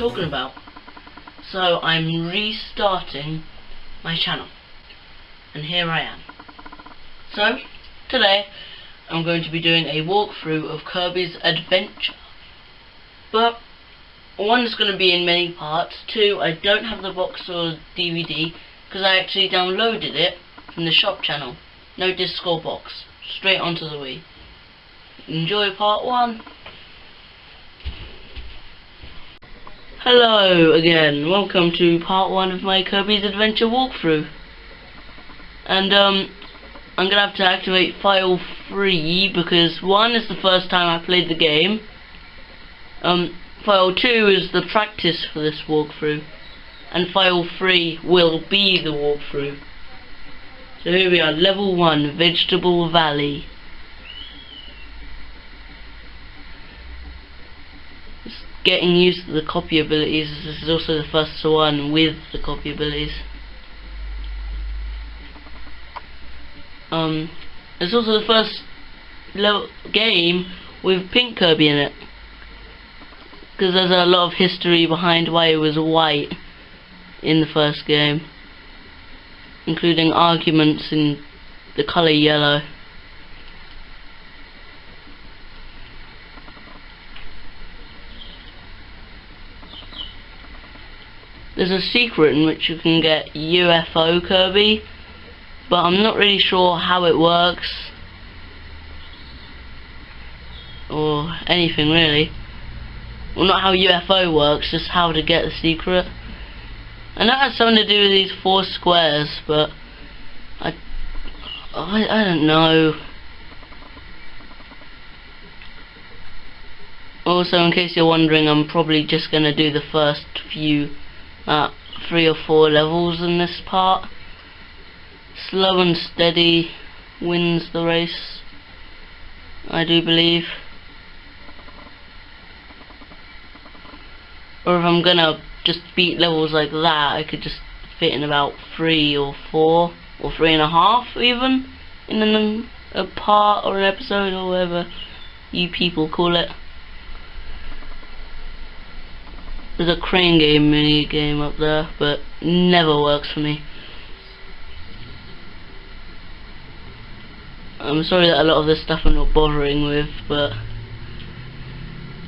talking about. So I'm restarting my channel, and here I am. So today I'm going to be doing a walkthrough of Kirby's Adventure, but one is going to be in many parts. Two, I don't have the box or DVD because I actually downloaded it from the shop channel. No disc or box, straight onto the Wii. Enjoy part one. Hello again, welcome to part one of my Kirby's Adventure walkthrough. And I'm gonna have to activate file 3 because 1 is the first time I played the game. File 2 is the practice for this walkthrough, and file 3 will be the walkthrough. So here we are, level 1, Vegetable Valley. Just getting used to the copy abilities. This is also the first one with the copy abilities. It's also the first game with Pink Kirby in it, because there's a lot of history behind why it was white in the first game, including arguments in the colour yellow. There's a secret in which you can get UFO Kirby, but I'm not really sure how it works or anything really. Well, not how UFO works, just how to get the secret. I know it has something to do with these 4 squares, but I don't know. Also, in case you're wondering, I'm probably just gonna do the first few 3 or 4 levels in this part. Slow and steady wins the race, I do believe. Or if I'm gonna just beat levels like that, I could just fit in about 3 or 4 or 3.5 even in a part or an episode or whatever you people call it. There's a crane game mini game up there, but never works for me. I'm sorry that a lot of this stuff I'm not bothering with, but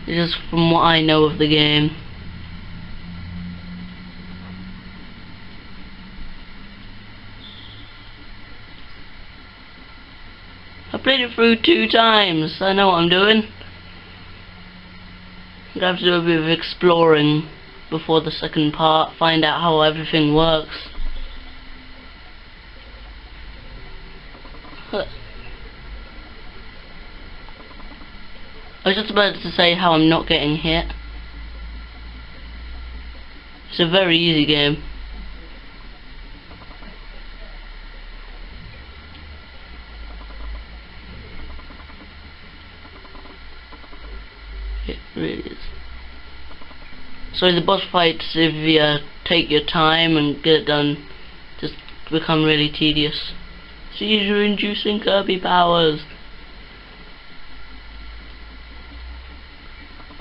it's just from what I know of the game. I played it through 2 times, I know what I'm doing. I'm gonna have to do a bit of exploring before the second part, find out how everything works. I was just about to say how I'm not getting hit. It's a very easy game. It really is. So the boss fights, if you take your time and get it done, just become really tedious. Seizure-inducing Kirby powers.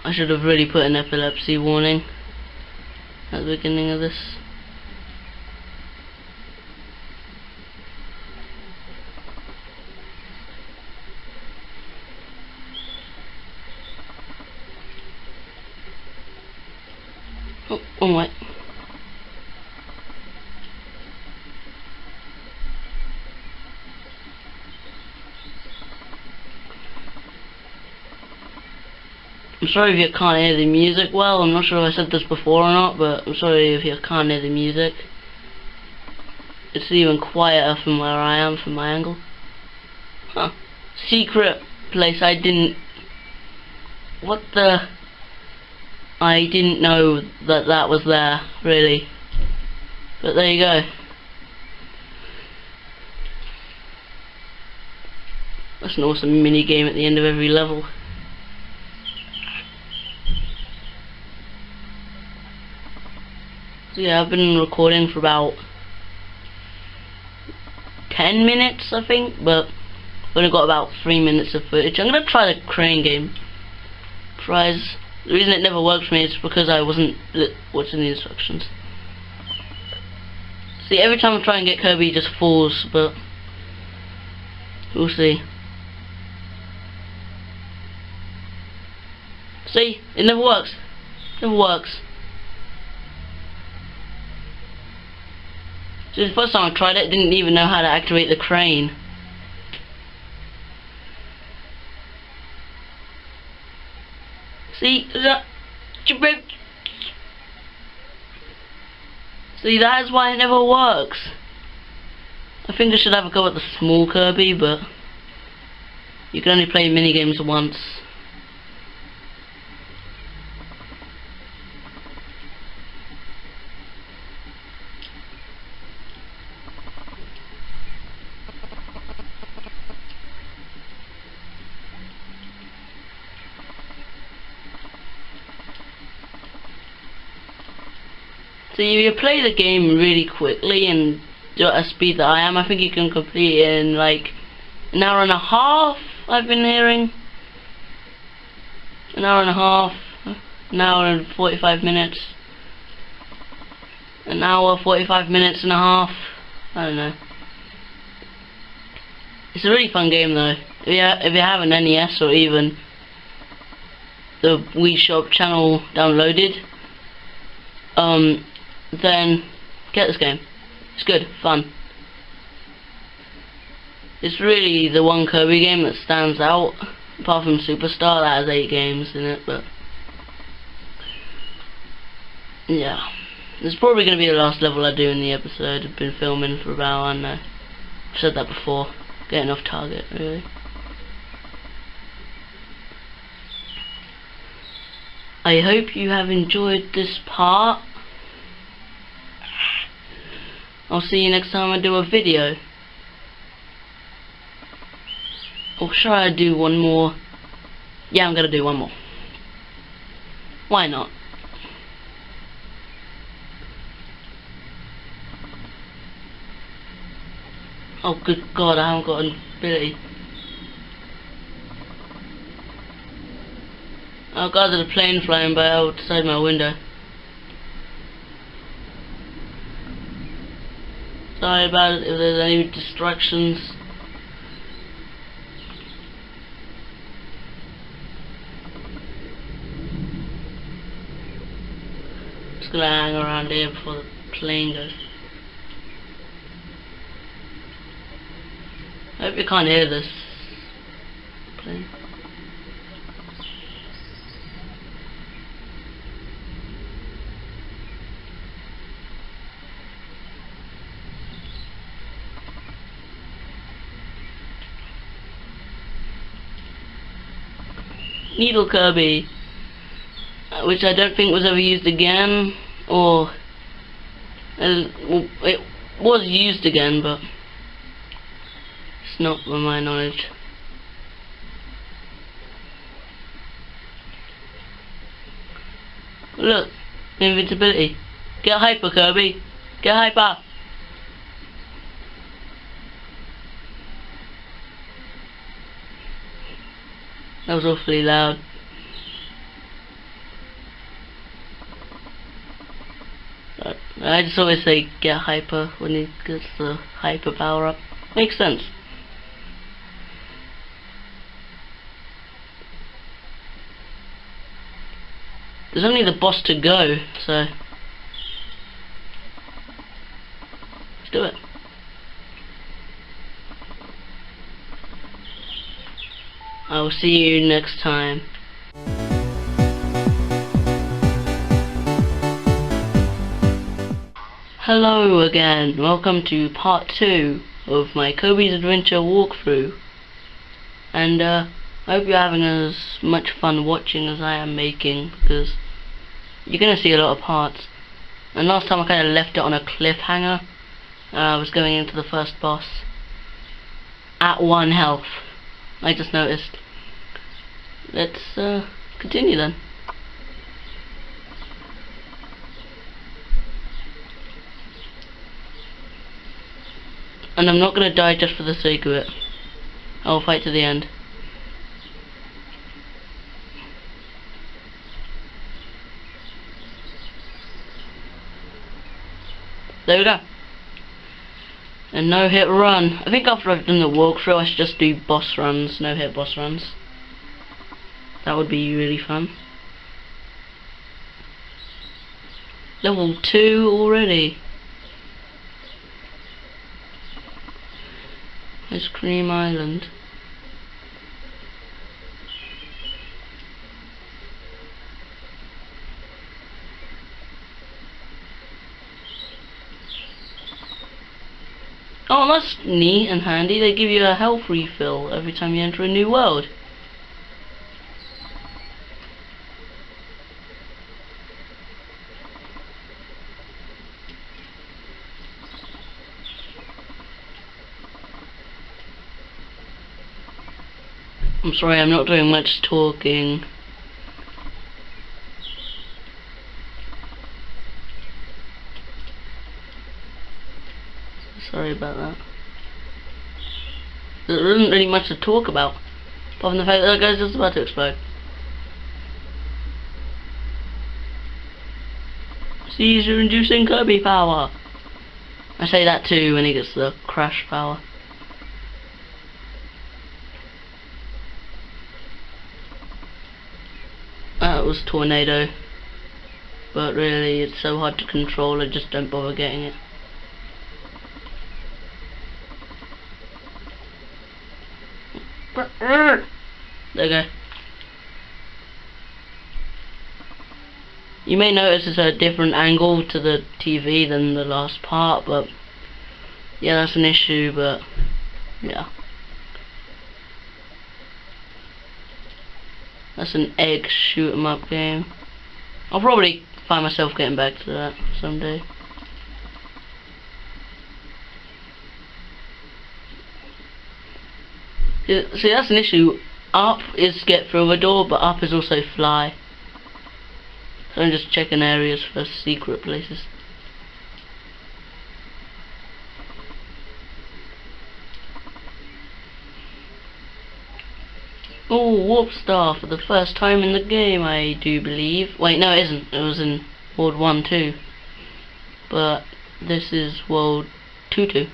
I should have really put an epilepsy warning at the beginning of this. Oh wait. I'm sorry if you can't hear the music well. I'm not sure if I said this before or not, but I'm sorry if you can't hear the music. It's even quieter from where I am, from my angle. Huh. Secret place I didn't... What the... I didn't know that that was there, really. But there you go. That's an awesome mini game at the end of every level. So yeah, I've been recording for about 10 minutes, I think, but I've only got about 3 minutes of footage. I'm gonna try the crane game. Prize The reason it never worked for me is because I wasn't watching the instructions. See, every time I try and get Kirby, he just falls, but we'll see. See, it never works. Never works. So the first time I tried it, didn't even know how to activate the crane. See that? See, that is why it never works. I think I should have a go at the small Kirby, but you can only play mini games once. So if you play the game really quickly and do it at a speed that I am, I think you can complete it in like an hour and a half, I've been hearing. An hour and a half, an hour and 45 minutes. An hour, 45 minutes and a half, I don't know. It's a really fun game though. If you have an NES or even the Wii Shop channel downloaded, then get this game. It's good, fun. It's really the one Kirby game that stands out, apart from Superstar that has 8 games in it, but yeah. This is probably going to be the last level I do in the episode. I've been filming for about, I don't know, I've said that before, getting off target really. I hope you have enjoyed this part. I'll see you next time I do a video. Or should I do one more? Yeah, I'm gonna do one more. Why not? Oh good god, I haven't got an ability. Oh god, there's a plane flying by outside my window. Sorry about it if there's any distractions. Just gonna hang around here before the plane goes. I hope you can't hear this plane. Needle Kirby, which I don't think was ever used again, or well, it was used again, but it's not from my knowledge. Look, invincibility. Get hyper, Kirby. Get hyper. That was awfully loud. I just always say get hyper when he gets the hyper power up. Makes sense. There's only the boss to go, so let's do it. I will see you next time. Hello again, welcome to part 2 of my Kirby's Adventure walkthrough. And I hope you're having as much fun watching as I am making, because you're going to see a lot of parts. And last time I kind of left it on a cliffhanger. I was going into the first boss at 1 health. I just noticed. Let's continue then. And I'm not gonna die just for the sake of it. I'll fight to the end. There we go. And no hit run. I think after I've done the walkthrough, I should just do boss runs, no hit boss runs. That would be really fun. Level 2 already. Ice Cream Island. Oh, that's neat and handy. They give you a health refill every time you enter a new world. I'm sorry, I'm not doing much talking. Sorry about that. There isn't really much to talk about, apart from the fact that that guy's just about to explode. Seizure-inducing Kirby power. I say that too when he gets the crash power. That was Tornado, but really it's so hard to control, I just don't bother getting it. There we go. You may notice it's a different angle to the TV than the last part, but yeah, that's an issue, but yeah. That's an egg shoot 'em up game. I'll probably find myself getting back to that someday. See, that's an issue. Up is get through a door, but up is also fly. So I'm just checking areas for secret places. Oh, warp star for the first time in the game, I do believe. Wait, no, it isn't. It was in World 1 too. But this is World 2.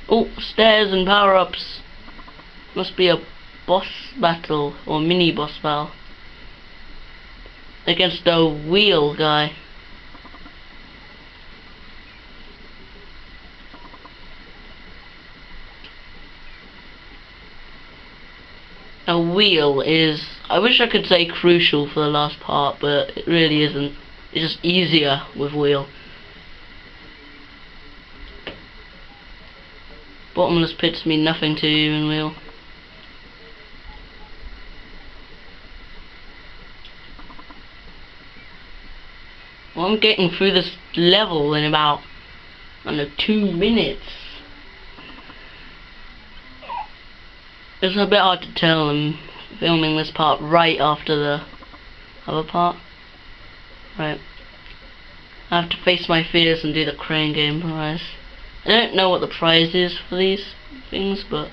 Oh, stairs and power-ups. Must be a boss battle or mini boss battle against a wheel guy. A wheel is, I wish I could say crucial for the last part, but it really isn't. It's just easier with wheel. Bottomless pits mean nothing to you in wheel. Well, I'm getting through this level in about, I don't know, 2 minutes. It's a bit hard to tell. I'm filming this part right after the other part. Right. I have to face my fears and do the crane game prize. I don't know what the prize is for these things, but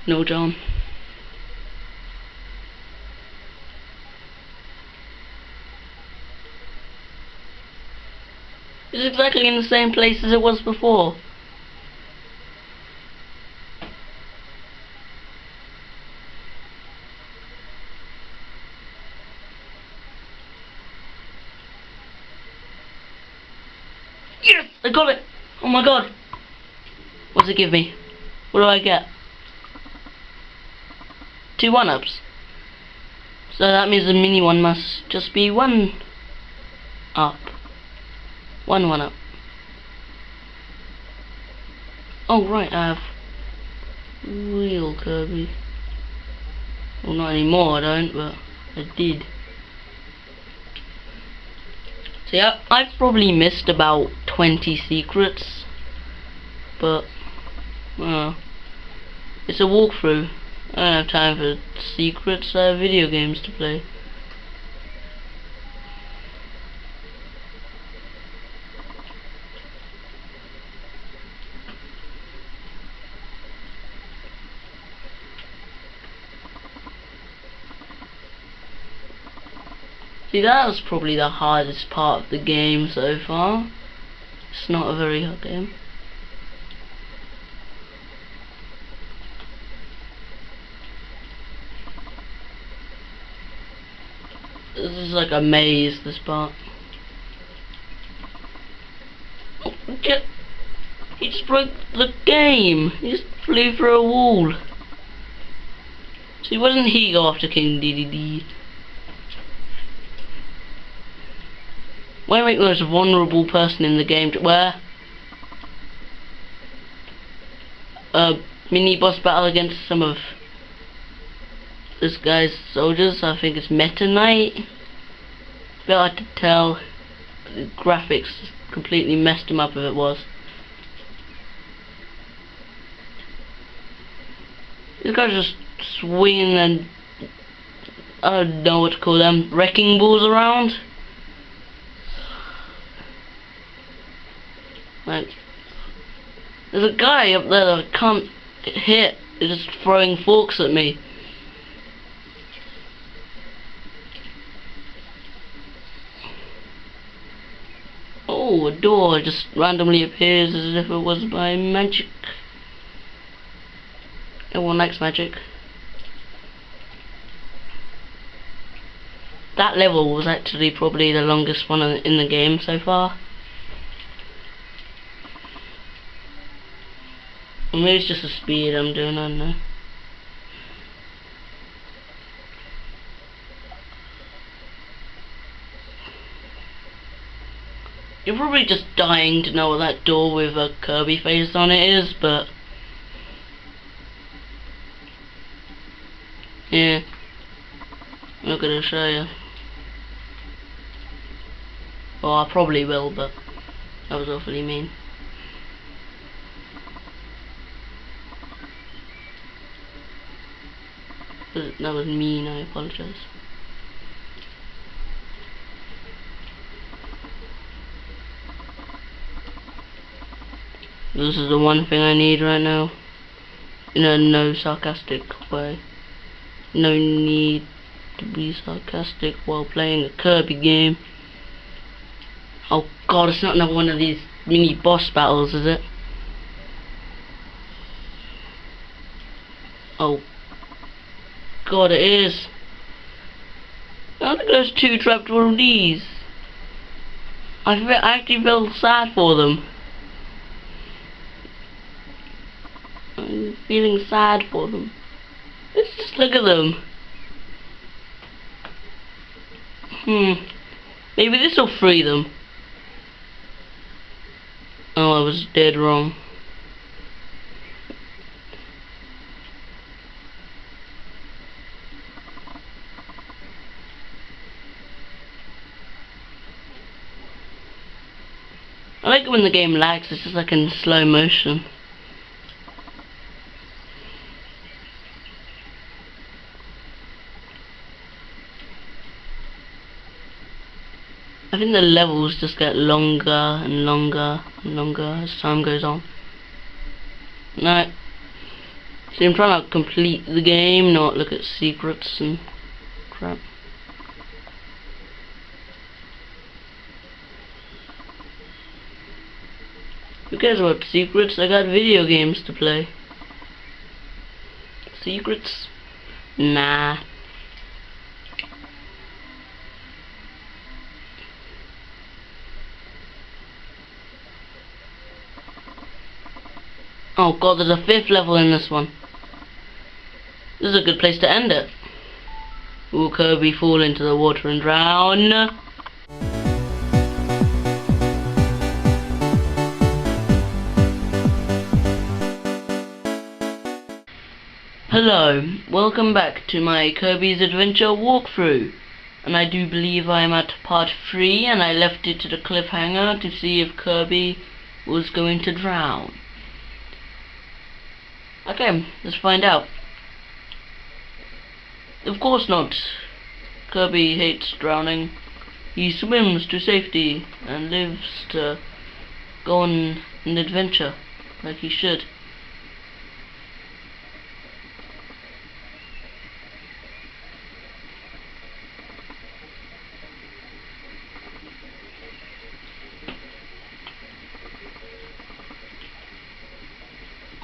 no, John. It's exactly in the same place as it was before. Yes! I got it! Oh my god! What does it give me? What do I get? 2 1-ups. So that means the mini one must just be 1 up. 1 1-up. Oh right, I have real Kirby. Well, not anymore, I don't, but I did. So yeah, I've probably missed about 20 secrets, but it's a walkthrough. I don't have time for secrets, I have video games to play. See, that was probably the hardest part of the game so far. It's not a very hard game. This is like a maze, this part. Oh, he just broke the game. He just flew through a wall. See, why didn't he go after King DDD? Why make the most vulnerable person in the game to where? A mini boss battle against some of this guy's soldiers. I think it's Meta Knight. It's a bit hard to tell. The graphics completely messed him up if it was. This guy's just swinging and I don't know what to call them, wrecking balls around. Like, there's a guy up there that I can't hit. He's just throwing forks at me. Oh, a door just randomly appears as if it was by magic. Everyone likes magic. That level was actually probably the longest one in the game so far. Or maybe it's just the speed I'm doing, I don't know. You're probably just dying to know what that door with a Kirby face on it is, but yeah, I'm not gonna show you. Well, I probably will, but that was awfully mean. That was mean, I apologize. This is the one thing I need right now. In a no sarcastic way. No need to be sarcastic while playing a Kirby game. Oh god, it's not another one of these mini boss battles, is it? Oh god, it is. I think there's two trapped on these. I actually feel sad for them. I'm feeling sad for them. Let's just look at them. Maybe this will free them. Oh, I was dead wrong. I like it when the game lags, it's just like in slow motion. I think the levels just get longer and longer and longer as time goes on. No. See, I'm trying to complete the game, not look at secrets and crap. Who cares about secrets? I got video games to play. Secrets? Nah. Oh god, there's a 5th level in this one. This is a good place to end it. Will Kirby fall into the water and drown? Hello, welcome back to my Kirby's Adventure walkthrough. And I do believe I am at part 3 and I left it to the cliffhanger to see if Kirby was going to drown. Okay, let's find out. Of course not. Kirby hates drowning. He swims to safety and lives to go on an adventure like he should.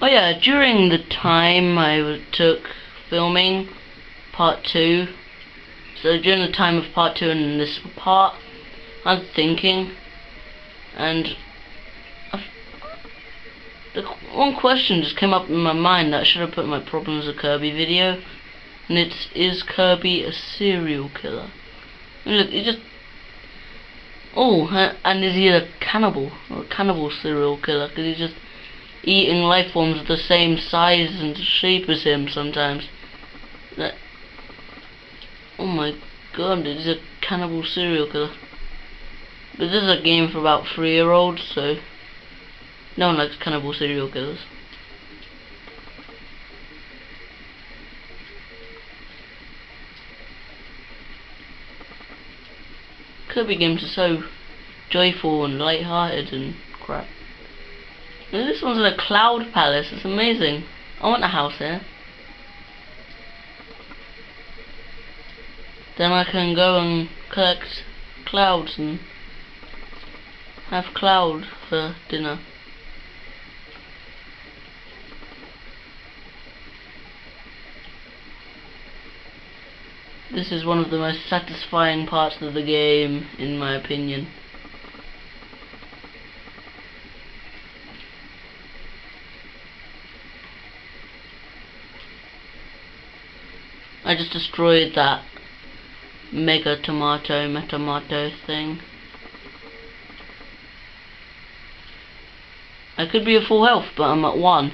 Oh yeah, during the time I took filming part 2, so during the time of part 2 and this part, I was thinking, and the one question just came up in my mind that I should have put in my Problems of Kirby video, and it's, is Kirby a serial killer? I mean, look, he just... Oh, and is he a cannibal? Or a cannibal serial killer? Because he's just eating life forms of the same size and shape as him sometimes. That... Oh my god, he's a cannibal serial killer. But this is a game for about 3-year-olds, so no one likes cannibal serial killers. Kirby games are so joyful and light-hearted and crap. And this one's in a cloud palace. It's amazing. I want a house here. Then I can go and collect clouds and have cloud for dinner. This is one of the most satisfying parts of the game, in my opinion. I just destroyed that mega tomato thing. I could be at full health, but I'm at 1.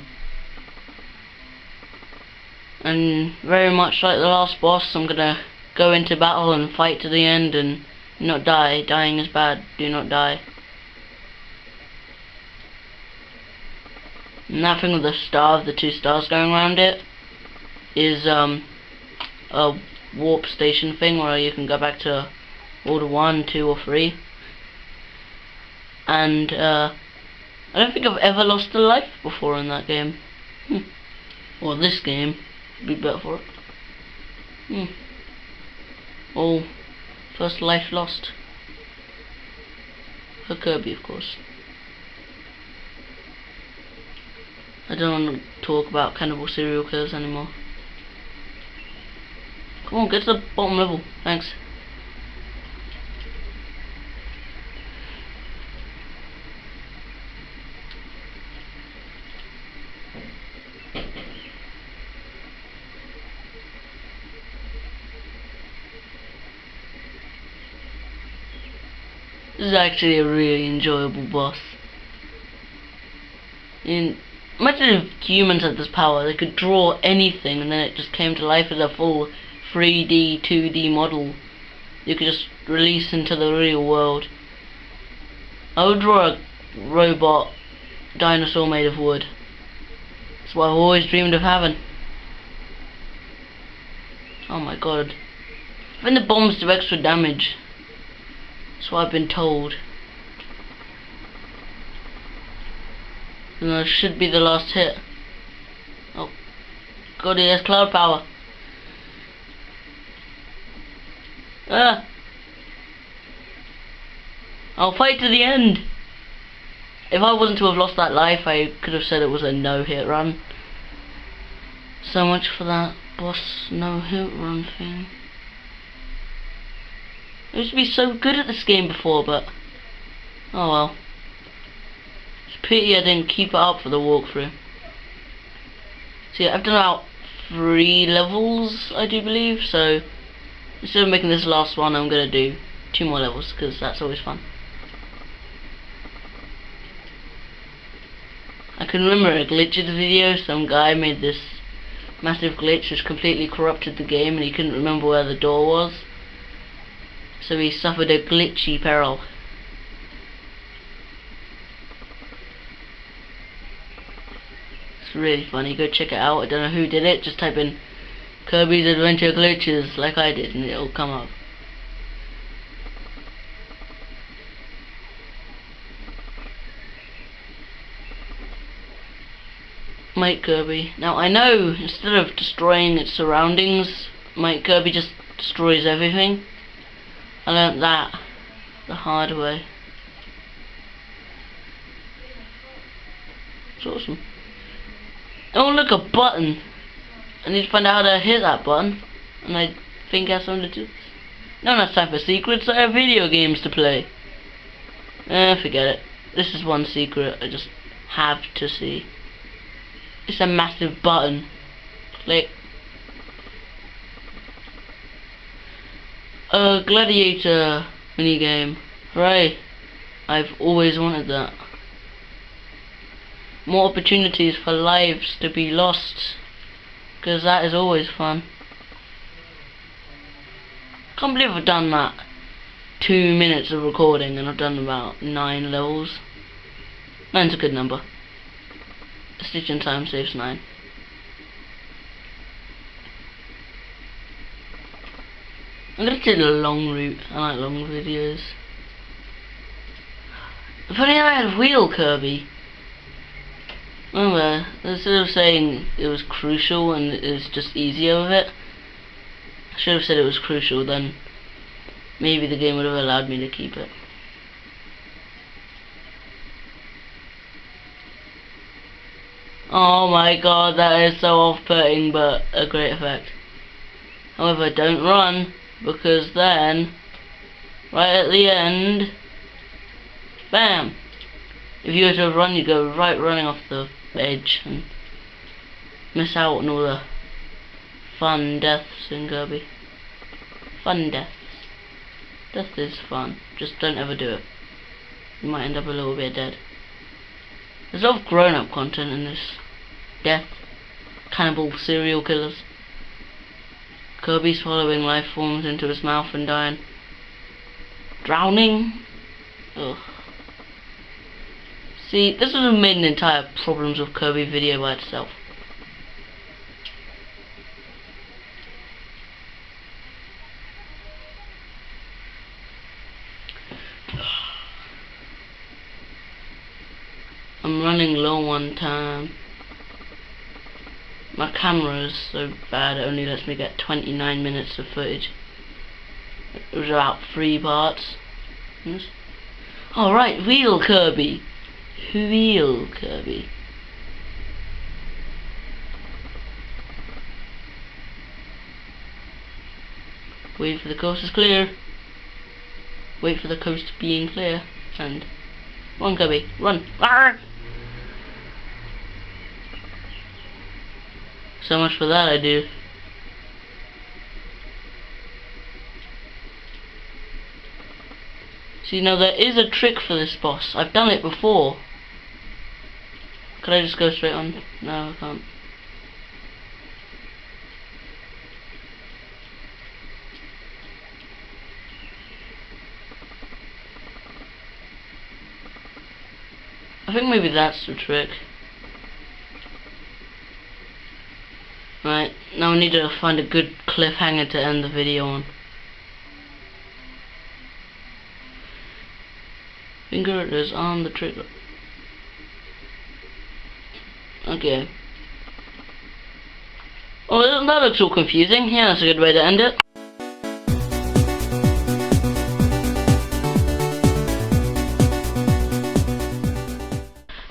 And very much like the last boss, I'm gonna go into battle and fight to the end and not die. Dying is bad. Do not die. And that thing with the star, the 2 stars going around it, is a warp station thing where you can go back to Order 1, 2 or 3. And I don't think I've ever lost a life before in that game. Or this game would be better for it. Oh, first life lost. For Kirby, of course. I don't want to talk about cannibal serial killers anymore. Come on, get to the bottom level. Thanks. This is actually a really enjoyable boss. Imagine if humans had this power, they could draw anything and then it just came to life as a full 3D, 2D model you could just release into the real world. I would draw a robot dinosaur made of wood. That's what I've always dreamed of having. Oh my god. I think the bombs do extra damage. That's what I've been told. And that should be the last hit. Oh god, he has cloud power. Ah! I'll fight to the end. If I wasn't to have lost that life, I could have said it was a no-hit run. So much for that boss no-hit run thing. I used to be so good at this game before, but oh well. It's a pity I didn't keep it up for the walkthrough. So yeah, I've done about 3 levels, I do believe, so instead of making this last one, I'm gonna do 2 more levels, because that's always fun. I can remember a glitch in the video. Some guy made this massive glitch which completely corrupted the game and he couldn't remember where the door was. So he suffered a glitchy peril. It's really funny, go check it out. I don't know who did it, just type in Kirby's Adventure Glitches like I did and it'll come up. Might Kirby. Now I know instead of destroying its surroundings, Might Kirby just destroys everything. I learnt that the hard way. It's awesome. Oh look, a button. I need to find out how to hit that button. And I think I have something to do. No, not time for secrets. I have video games to play. Forget it. This is one secret I just have to see. It's a massive button. Click. A gladiator minigame. Hooray. I've always wanted that. More opportunities for lives to be lost. Because that is always fun. Can't believe I've done that. 2 minutes of recording and I've done about 9 levels. 9's a good number. A stitch in time saves 9. I'm gonna take the long route. I like long videos. If only I had wheel Kirby. Remember, instead of saying it was crucial and it was just easier with it, I should have said it was crucial, then maybe the game would have allowed me to keep it. Oh my god, that is so off-putting, but a great effect. However, don't run, because then, right at the end, bam! If you were to run, you go right running off the edge and miss out on all the fun deaths in Kirby. Fun deaths. Death is fun, just don't ever do it. You might end up a little bit dead. There's a lot of grown-up content in this. Death, cannibal serial killers, Kirby swallowing life forms into his mouth and dying, drowning. Ugh. See, this would have made an entire Problems with Kirby video by itself. I'm running low on time. My camera is so bad it only lets me get 29 minutes of footage. It was about 3 parts. Alright, wheel Kirby. Wheel Kirby. Wait for the coast is clear. Wait for the coast being clear. And run Kirby, run. Arrgh! So much for that I do. See, now there is a trick for this boss. I've done it before. Could I just go straight on? No, I can't. I think maybe that's the trick. Right, now we need to find a good cliffhanger to end the video on. Finger is on the trigger. Okay. Oh, that looks all confusing. Yeah, that's a good way to end it.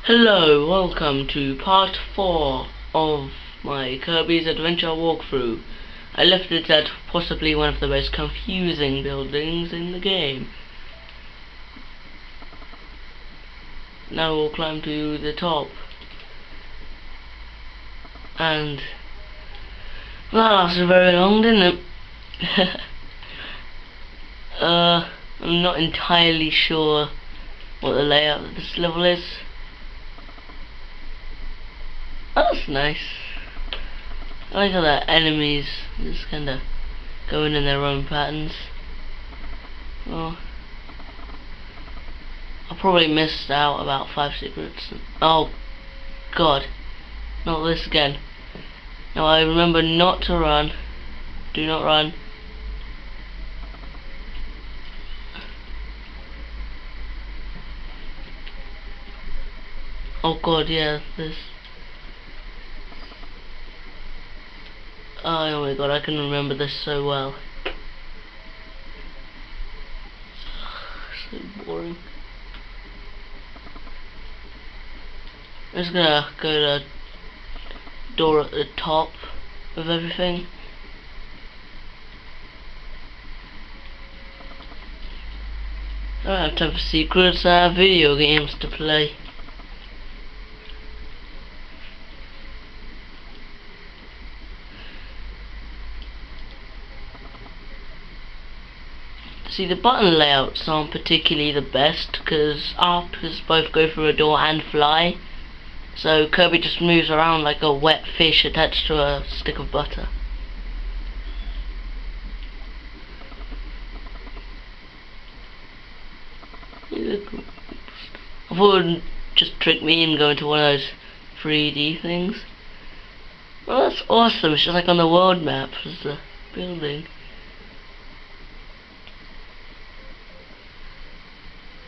Hello, welcome to part 4 of my Kirby's Adventure walkthrough. I left it at possibly one of the most confusing buildings in the game. Now we'll climb to the top. And that lasted very long, didn't it? I'm not entirely sure what the layout of this level is. That's nice. I like how the enemies just kinda going in their own patterns. Oh, I probably missed out about 5 secrets. Oh god, not this again. Now I remember not to run. Do not run. Oh god, yeah, this. Oh my god, I can remember this so well. So boring. I'm just gonna go to door at the top of everything. I don't have time for secrets, I have video games to play. See, the button layouts aren't particularly the best because arcs both go through a door and fly. So Kirby just moves around like a wet fish attached to a stick of butter. I thought it would just trick me and go into one of those 3D things. Well, that's awesome. It's just like on the world map as the building.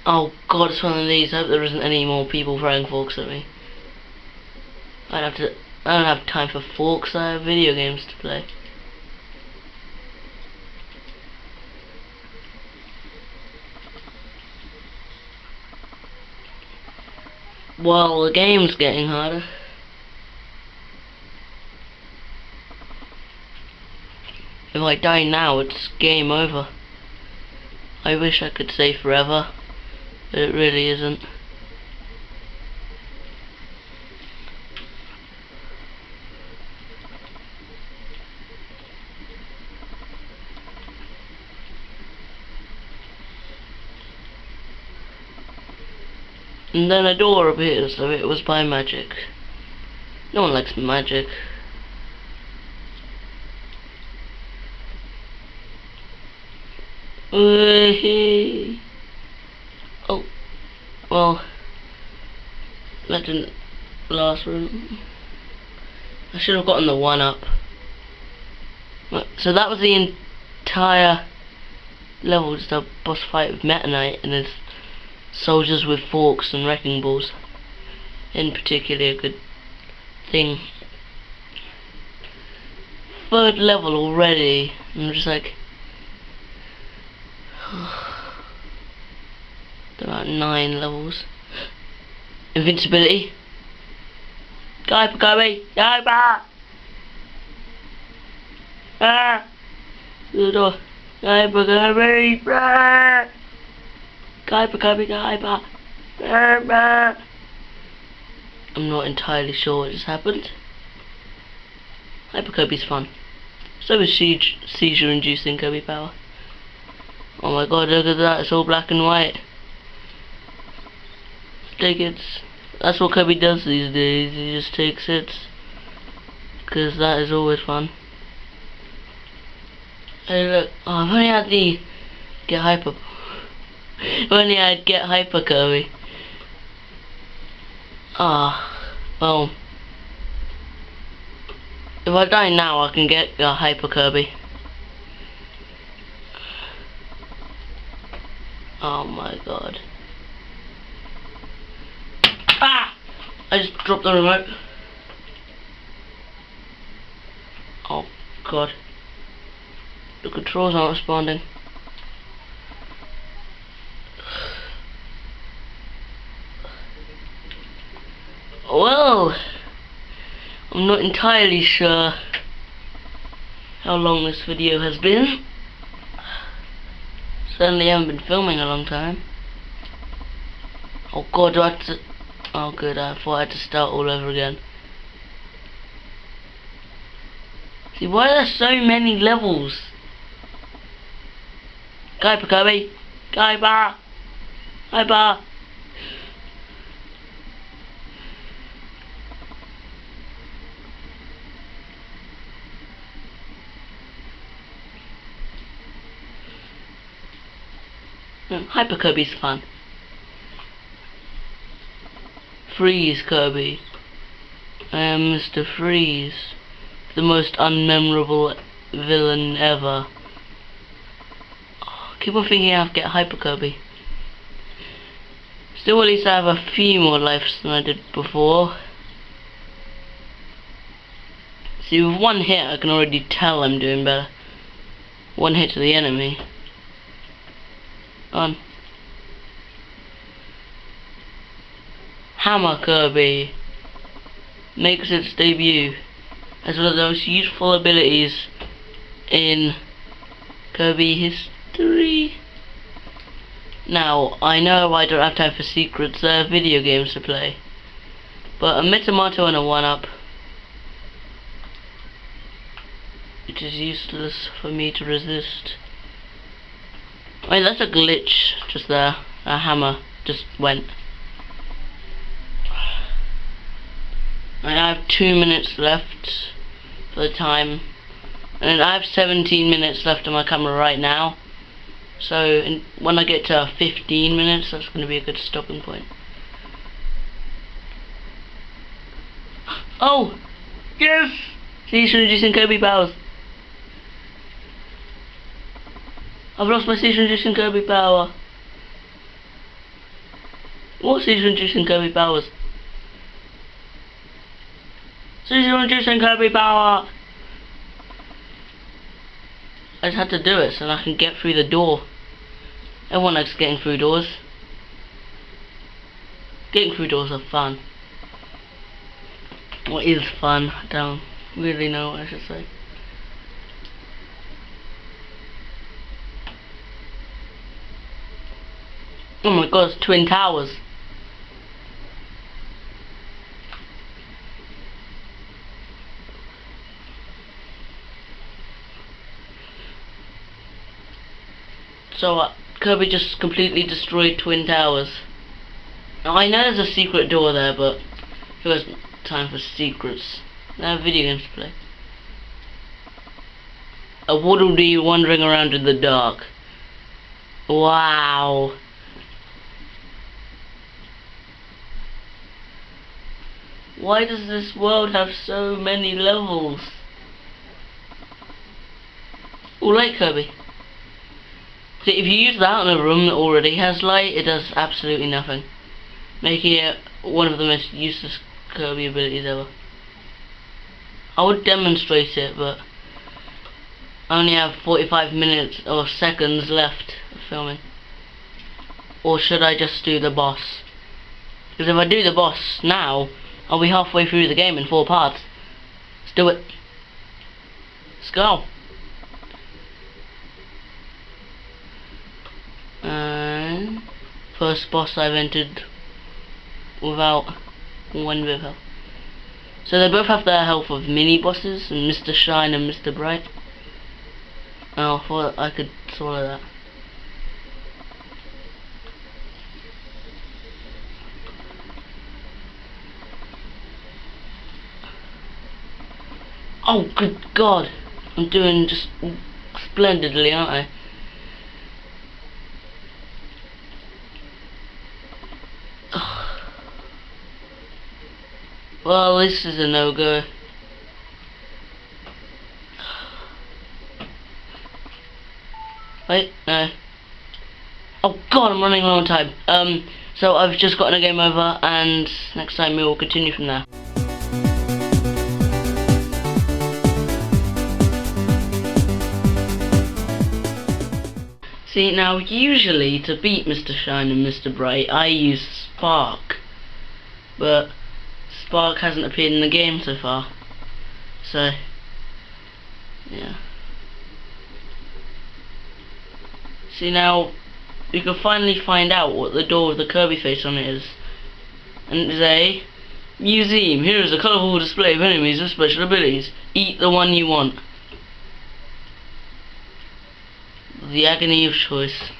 Oh god, it's one of these. I hope there isn't any more people throwing forks at me. I don't have time for forks, I have video games to play. Well, the game's getting harder. If I die now, it's game over. I wish I could say forever, but it really isn't. And then a door appears, so it was by magic. No one likes magic. Oh, well, that didn't last room. I should have gotten the 1-up. So that was the entire level, just a boss fight with Meta Knight and his soldiers with forks and wrecking balls. In particular, a good thing. 3rd level already. I'm just like, about 9 levels. Invincibility. Kirby! Ah! The door. Kirby! I'm not entirely sure what just happened. Hyper Kirby's fun. So is seizure inducing Kirby power. Oh my god, look at that, it's all black and white. Take it. That's what Kirby does these days, he just takes hits. Because that is always fun. Hey look, oh, if only I had the get hyper. If only I'd get hyper Kirby. Ah, well. If I die now, I can get hyper Kirby. Oh my god. Ah! I just dropped the remote. Oh god. The controls aren't responding. Well, I'm not entirely sure how long this video has been. Certainly haven't been filming a long time. Oh god, do I have to... Oh good, I thought I had to start all over again. See, why are there so many levels? Kirby! Hyper! Hyper Kirby's fun. Freeze Kirby. I am Mr. Freeze, the most unmemorable villain ever. Oh, keep on thinking I have to get Hyper Kirby. Still, at least I have a few more lives than I did before. See, with one hit I can already tell I'm doing better. One hit to the enemy. On. Hammer Kirby makes its debut. as one of the most useful abilities in Kirby history. Now, I know I don't have time for secrets, there are video games to play. But a Mitomato and a 1-up, it is useless for me to resist. Wait, that's a glitch just there. A hammer just went. I have 2 minutes left for the time. And I have 17 minutes left on my camera right now. So when I get to 15 minutes, that's going to be a good stopping point. Oh! Yes! Cease reducing Kirby powers. I've lost my cease reducing Kirby power. What cease reducing Kirby powers? Cease reducing Kirby power! I just had to do it so I can get through the door. Everyone likes getting through doors. Getting through doors are fun. What is fun? I don't really know what I should say. Oh my god, it's Twin Towers. So Kirby just completely destroyed Twin Towers. Now I know there's a secret door there, but who has time for secrets? I have video games to play. A Waddle Dee wandering around in the dark. Wow. Why does this world have so many levels? Oh, light Kirby. See, if you use that in a room that already has light, it does absolutely nothing, making it one of the most useless Kirby abilities ever. I would demonstrate it, but I only have 45 minutes or seconds left of filming. Or should I just do the boss? Because if I do the boss now, I'll be halfway through the game in 4 parts. Let's do it. Let's go. And first boss I've entered without 1 bit of health. So they both have their health of mini bosses, and Mr. Shine and Mr. Bright. Oh, I thought I could swallow that. Oh, good God! I'm doing just splendidly, aren't I? Well, this is a no-go. Wait, no. Oh God, I'm running low on time. So I've just gotten a game over, and next time we will continue from there. See, now usually to beat Mr. Shine and Mr. Bright, I use Spark, but Spark hasn't appeared in the game so far. So, yeah. See, now you can finally find out what the door with the Kirby face on it is. And it is a museum. Here is a colourful display of enemies with special abilities. Eat the one you want. The agony of choice.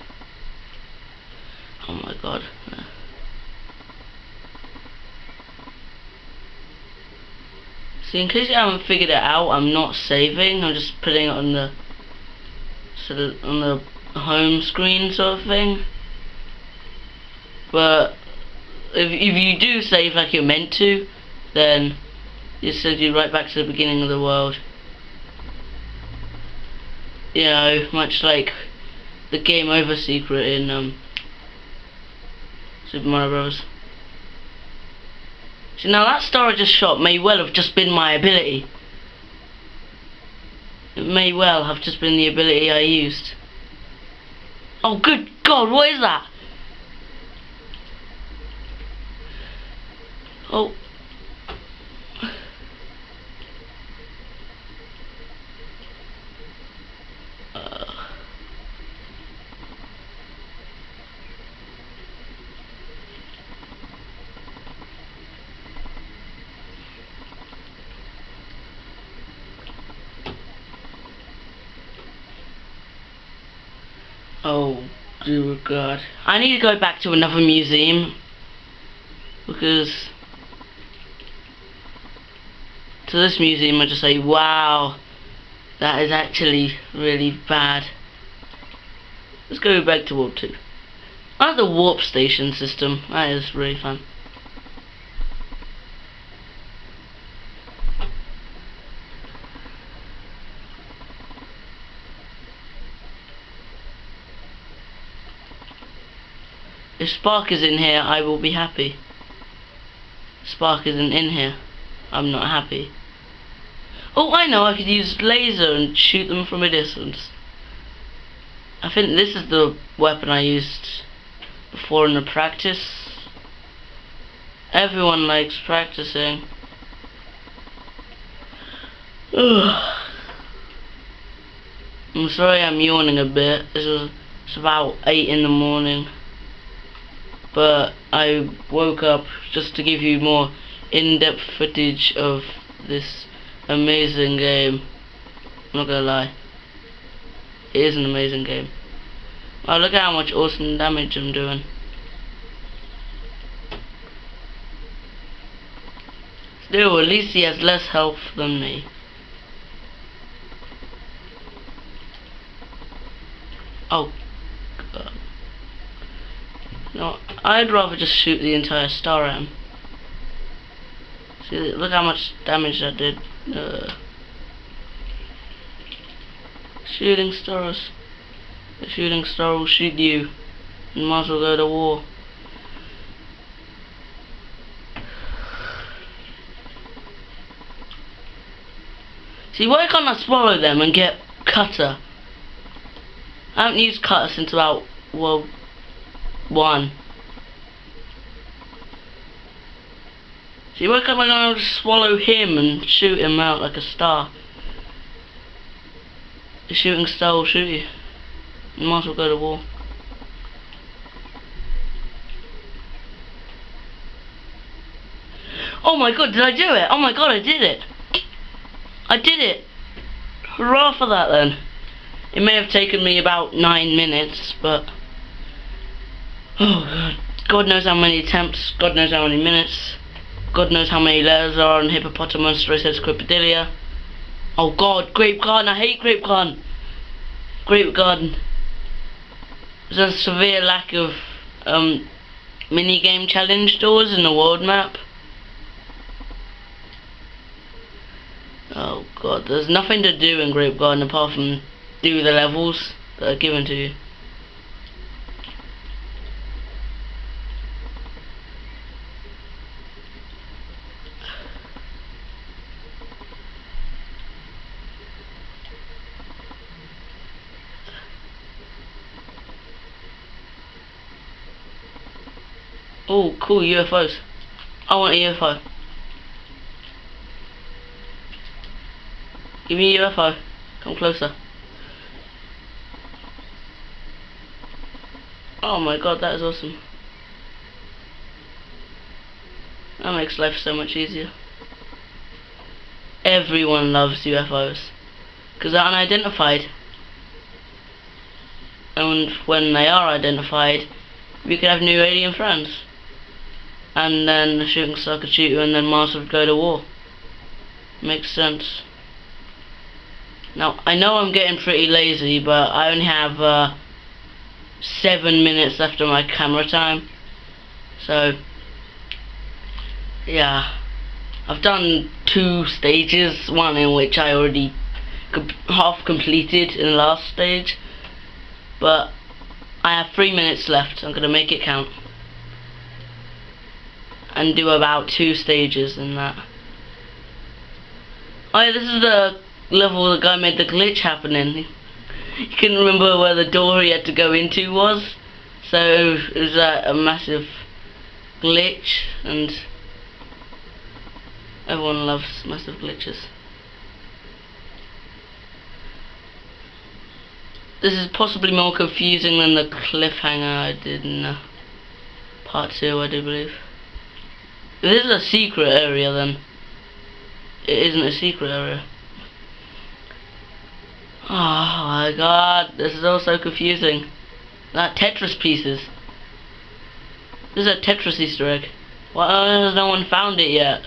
Oh my God. See, in case you haven't figured it out, I'm not saving. I'm just putting it on the on the home screen sort of thing. But if you do save like you're meant to, then it sends you right back to the beginning of the world. You know, much like the game over secret in Super Mario Bros. So now that star I just shot may well have just been my ability. It may well have just been the ability I used. Oh good God, what is that? Oh. Oh dear God. I need to go back to another museum, because to this museum I just say, wow, that is actually really bad. Let's go back to World 2. I like the warp station system, that is really fun. If Spark is in here, I will be happy. Spark isn't in here, I'm not happy. Oh, I know, I could use laser and shoot them from a distance. I think this is the weapon I used before in the practice. Everyone likes practicing. Ugh. I'm sorry I'm yawning a bit. It's about 8 in the morning. But I woke up just to give you more in-depth footage of this amazing game. I'm not gonna lie. It is an amazing game. Oh, look at how much awesome damage I'm doing. Still, at least he has less health than me. Oh, God. No, I'd rather just shoot the entire star at him. See, look how much damage that did. Shooting stars. The shooting star will shoot you. You might as well go to war. See, why can't I swallow them and get cutter? I haven't used cutter since about World 1. See, why can't I just swallow him and shoot him out like a star? The shooting star will shoot you. You might as well go to war. Oh my God, did I do it? Oh my God, I did it! I did it! Hurrah for that then. It may have taken me about 9 minutes, but oh God. God knows how many attempts, God knows how many minutes, God knows how many letters are on hippopotamus, says crocodilia. Oh God, grape garden, I hate grape garden. Grape garden. There's a severe lack of mini-game challenge doors in the world map. Oh God, there's nothing to do in Grape Garden apart from do the levels that are given to you. Oh, cool, UFOs. I want a UFO. Give me a UFO. Come closer. Oh my God, that is awesome. That makes life so much easier. Everyone loves UFOs because they're unidentified, and when they are identified, we could have new alien friends, and then the shooting star could shoot you, and then Mars would go to war. Makes sense. Now I know I'm getting pretty lazy, but I only have 7 minutes left of my camera time, so yeah, I've done 2 stages, one in which I already half completed in the last stage, but I have 3 minutes left. I'm gonna make it count and do about 2 stages in that. Oh yeah, this is the level the guy made the glitch happen in. He couldn't remember where the door he had to go into was, so it was a massive glitch, and everyone loves massive glitches. This is possibly more confusing than the cliffhanger I did in part 2, I do believe. If this is a secret area, then it isn't a secret area. Oh my God, this is all so confusing. That Tetris pieces. This is a Tetris Easter egg. Why has no one found it yet?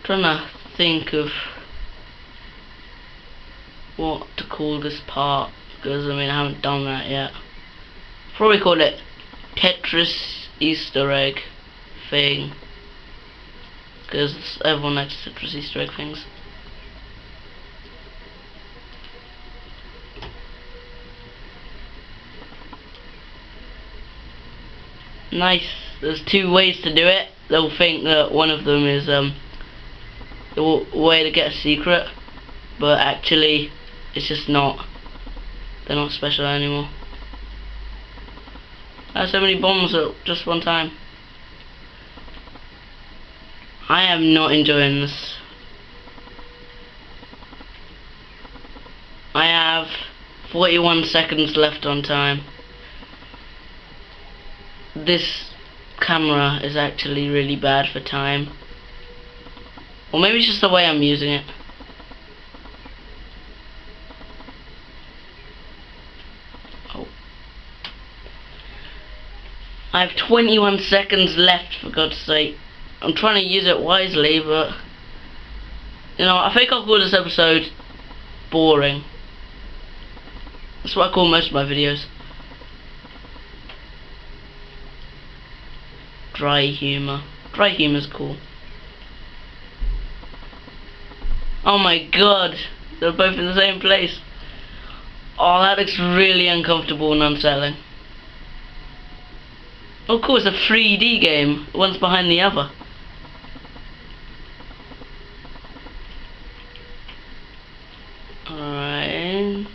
Trying to think of what to call this part, because I mean I haven't done that yet. Probably call it Tetris Easter egg thing, because everyone likes Tetris Easter egg things. Nice. There's two ways to do it. They'll think that one of them is the way to get a secret, but actually it's just not. They're not special anymore. I have so many bombs at just one time. I am not enjoying this. I have 41 seconds left on time. This camera is actually really bad for time. Or maybe it's just the way I'm using it. Oh. I have 21 seconds left, for God's sake. I'm trying to use it wisely, but you know, I think I'll call this episode boring. That's what I call most of my videos. Dry humour. Dry humour's cool. Oh my god, they're both in the same place. Oh, that looks really uncomfortable and unsettling. Of course, a 3D game. One's behind the other. Alright.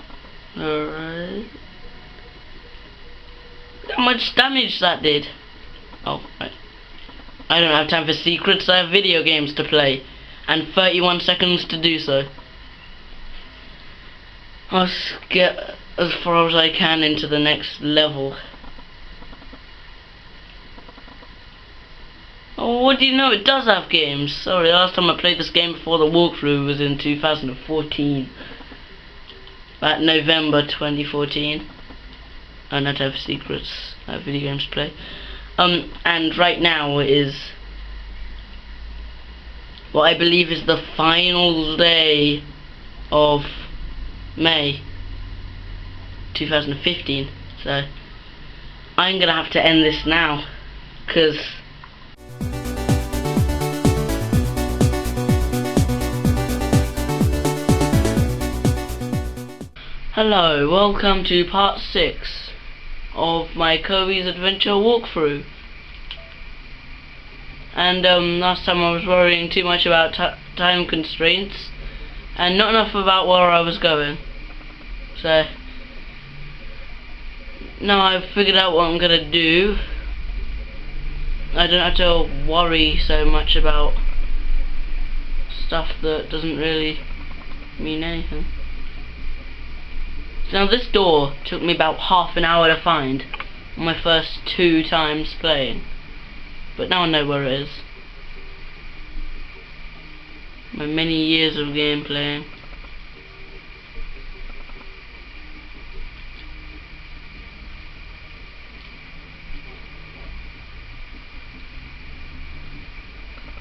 Alright. How much damage that did? Oh, right. I don't have time for secrets, I have video games to play. And 31 seconds to do so. I'll get as far as I can into the next level. Oh, what do you know? It does have games. Sorry, last time I played this game before the walkthrough was in 2014. About November 2014. I don't have secrets. I have video games to play. And right now it is what I believe is the final day of May 2015. So I'm gonna have to end this now, because hello, welcome to part 6 of my Kirby's Adventure walkthrough. And last time I was worrying too much about time constraints and not enough about where I was going. So now I've figured out what I'm gonna do. I don't have to worry so much about stuff that doesn't really mean anything. So now this door took me about half an hour to find on my first 2 times playing. But now I know where it is. My many years of game playing.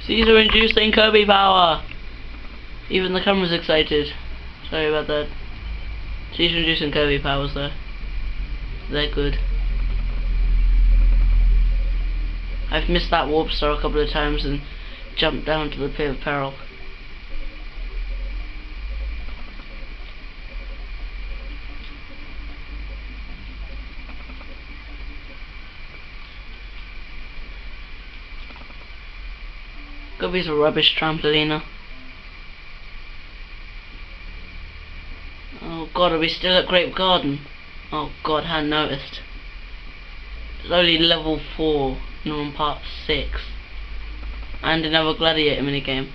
Caesar inducing Kirby power! Even the camera's excited. Sorry about that. Caesar inducing Kirby powers though. They're good. I've missed that warp star a couple of times and jumped down to the pit of peril. Kirby's a rubbish trampoliner. Oh god, are we still at Grape Garden? Oh god, I hadn't noticed. It's only level 4. And on part 6, and another gladiator minigame.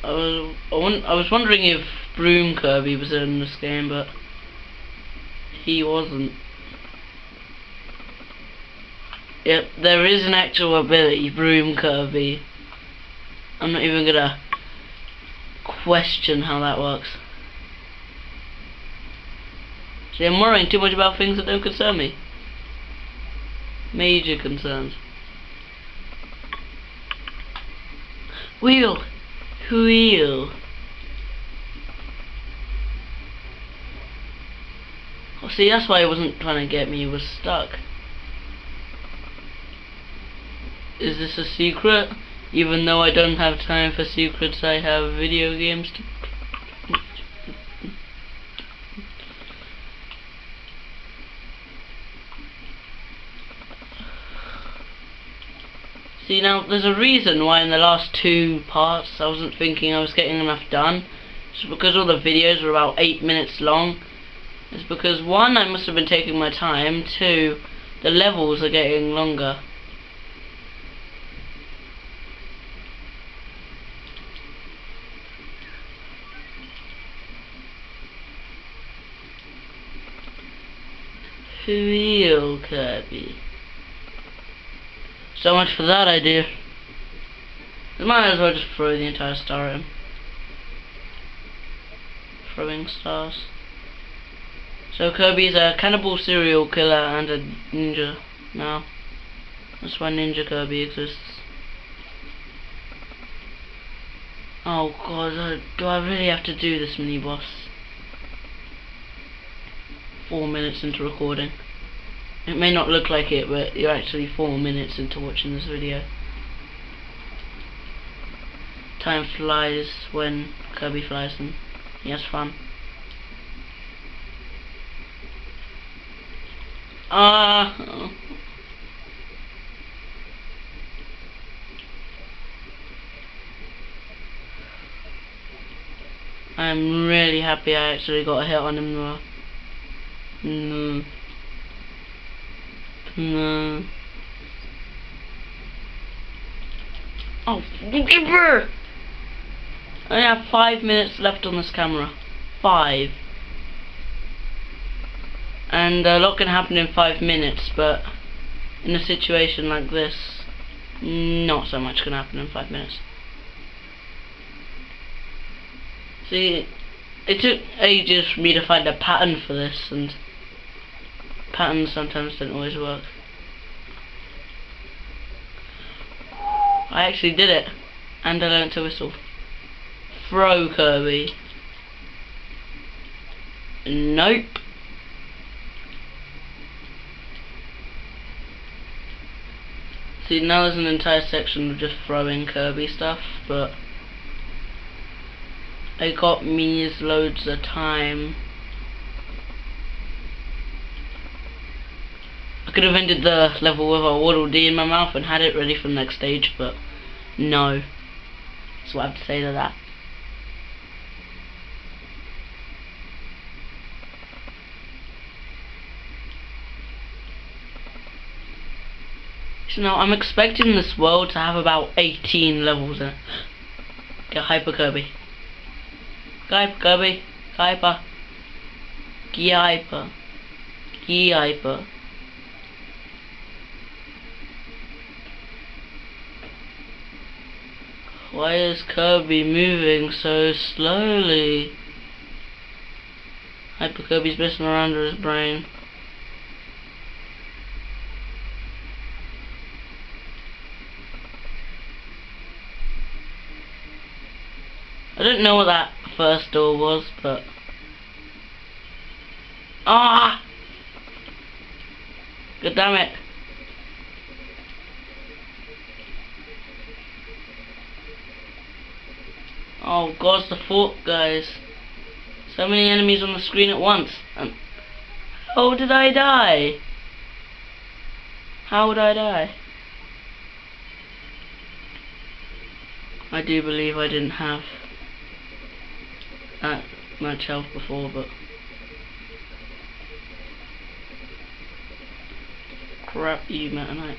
I was wondering if Broom Kirby was in this game, but he wasn't. Yep, there is an actual ability, Broom Kirby. I'm not even gonna question how that works. See, I'm worrying too much about things that don't concern me. Major concerns. Wheel! Wheel! Oh, see, that's why he wasn't trying to get me, he was stuck. Is this a secret? Even though I don't have time for secrets, I have video games to... See, now, there's a reason why in the last 2 parts I wasn't thinking I was getting enough done. It's because all the videos were about 8 minutes long. It's because 1, I must have been taking my time, 2, the levels are getting longer. Real Kirby. So much for that idea. I might as well just throw the entire star at him. Throwing stars. So Kirby is a cannibal serial killer and a ninja now. That's why Ninja Kirby exists. Oh god, do I really have to do this mini boss? 4 minutes into recording. It may not look like it, but you're actually 4 minutes into watching this video. Time flies when Kirby flies and he has fun. I'm really happy I actually got a hit on him though. No. No. Oh, I only have 5 minutes left on this camera. 5. And a lot can happen in 5 minutes, but in a situation like this, not so much can happen in 5 minutes. See, it took ages for me to find a pattern for this, and patterns sometimes don't always work. I actually did it, and I learned to whistle. Throw Kirby. Nope. See, now there's an entire section of just throwing Kirby stuff, but it got me loads of time. I could have ended the level with a Waddle Dee in my mouth and had it ready for the next stage, but no. That's what I have to say to that. So now I'm expecting this world to have about 18 levels in it. Get Hyper Kirby. Hyper Kirby. Hyper. Hyper. Hyper. Why is Kirby moving so slowly? Hyper Kirby's messing around with his brain. I don't know what that first door was, but... Ah! God damn it. Oh god, the fort, guys. So many enemies on the screen at once. And how did I die? How would I die? I do believe I didn't have that much health before, but crap you, Meta Knight.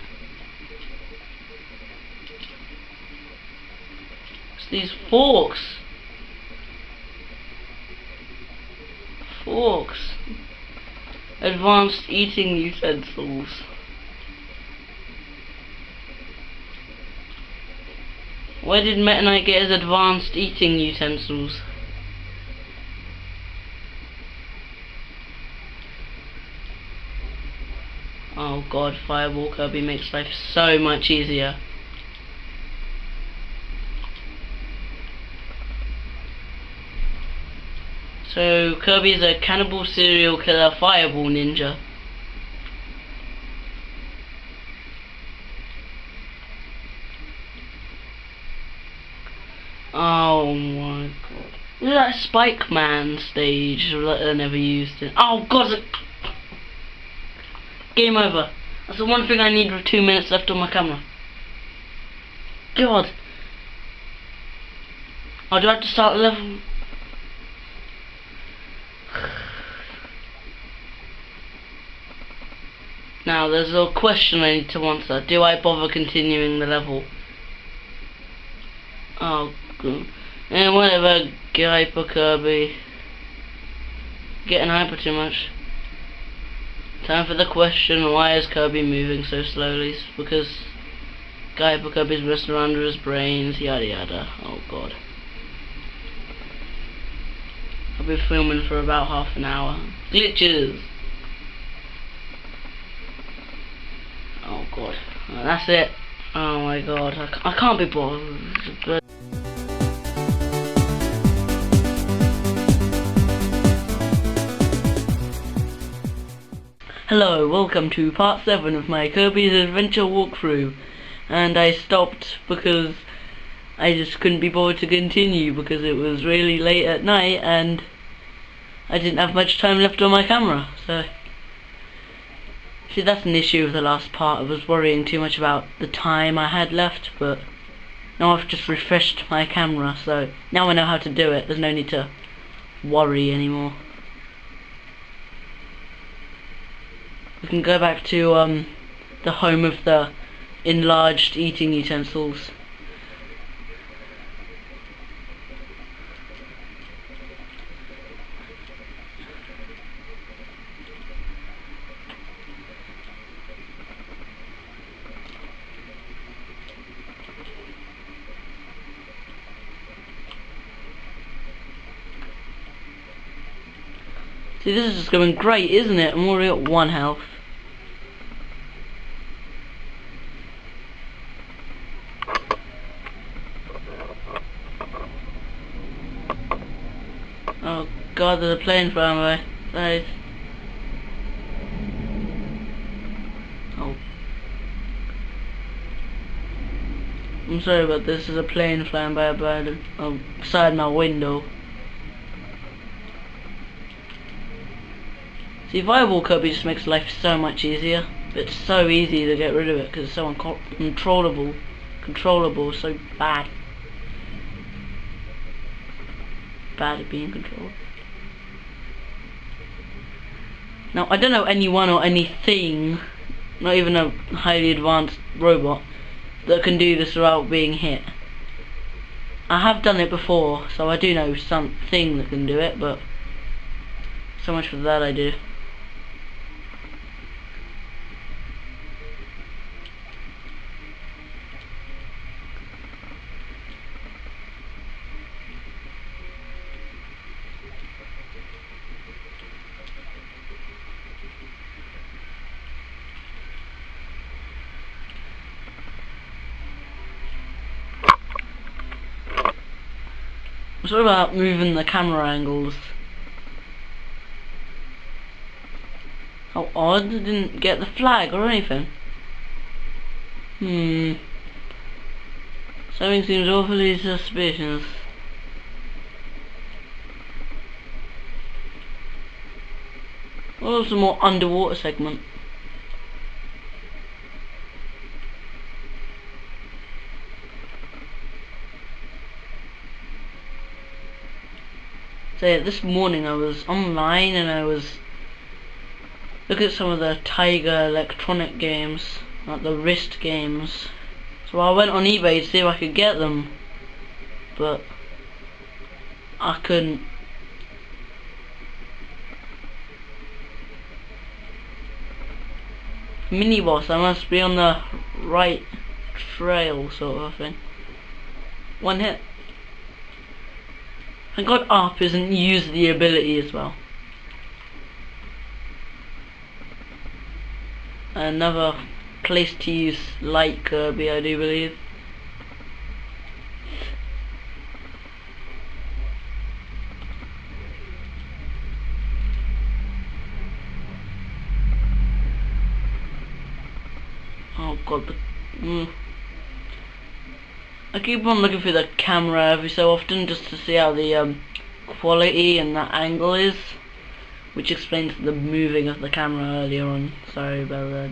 It's these forks. Forks. Advanced eating utensils. Where did Meta Knight get his advanced eating utensils? Oh god, Fireball Kirby makes life so much easier. So Kirby's a cannibal serial killer fireball ninja. Oh my god. Look at that Spike Man stage that I never used it. Oh god, game over. That's the one thing I need with 2 minutes left on my camera. God. Oh, do I have to start the level? Now, there's a question I need to answer. Do I bother continuing the level? Oh, good. And whatever, Hyper Kirby. Getting hyper too much. Time for the question, why is Kirby moving so slowly? It's because Hyper Kirby's wrist around his brains, yada yada. Oh god. I've been filming for about half an hour. Glitches! Oh god. That's it. Oh my god. I can't be bothered. Hello, welcome to part 7 of my Kirby's Adventure walkthrough. And I stopped because I just couldn't be bothered to continue because it was really late at night and I didn't have much time left on my camera. So, see, that's an issue with the last part. I was worrying too much about the time I had left, but now I've just refreshed my camera, so now I know how to do it. There's no need to worry anymore. We can go back to the home of the enlarged eating utensils. See, this is just going great, isn't it? I'm already at 1 health. Oh god, there's a plane flying by. Nice. Oh. I'm sorry about this, there's a plane flying by outside my window. See, Fireball Kirby just makes life so much easier. It's so easy to get rid of it because it's so uncontrollable. So bad. Bad at being controlled. Now, I don't know anyone or anything, not even a highly advanced robot, that can do this without being hit. I have done it before, so I do know something that can do it, but so much for that I do. It's all about moving the camera angles. How odd, I didn't get the flag or anything. Something seems awfully suspicious. Oh, some more underwater segment. So this morning I was online and I was looking at some of the Tiger electronic games, like the wrist games. So I went on eBay to see if I could get them, but I couldn't. Mini boss, I must be on the right trail, sort of thing. One hit. Thank God up isn't use the ability as well. Another place to use like Kirby, I do believe. Oh God, I keep on looking through the camera every so often just to see how the quality and that angle is, which explains the moving of the camera earlier on. Sorry about that.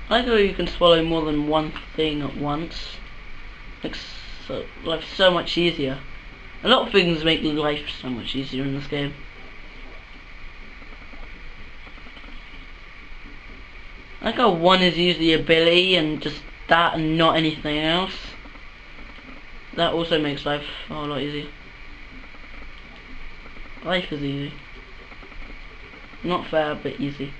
I like how you can swallow more than one thing at once. Makes life so much easier. A lot of things make life so much easier in this game. I like how one is usually ability and just that and not anything else. That also makes life a whole lot easier. Life is easy. Not fair, but easy.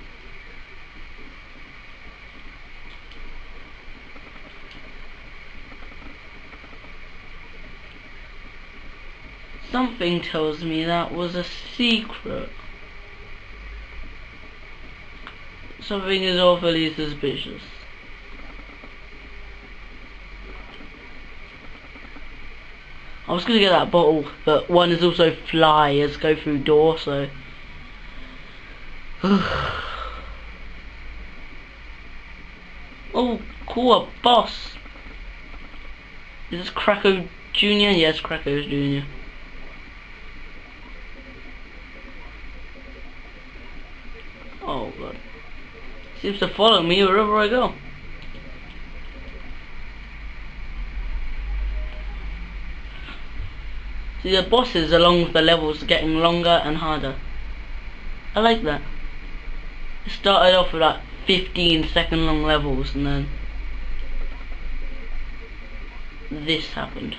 Something tells me that was a secret. Something is awfully suspicious. I was gonna get that bottle, but one is also fly as go through door, so. Oh, cool, a boss. Is this Krakow Jr.? Yes, Krakow Jr. Oh God. Seems to follow me wherever I go. See, the bosses along with the levels are getting longer and harder. I like that. It started off with like 15-second long levels and then this happened.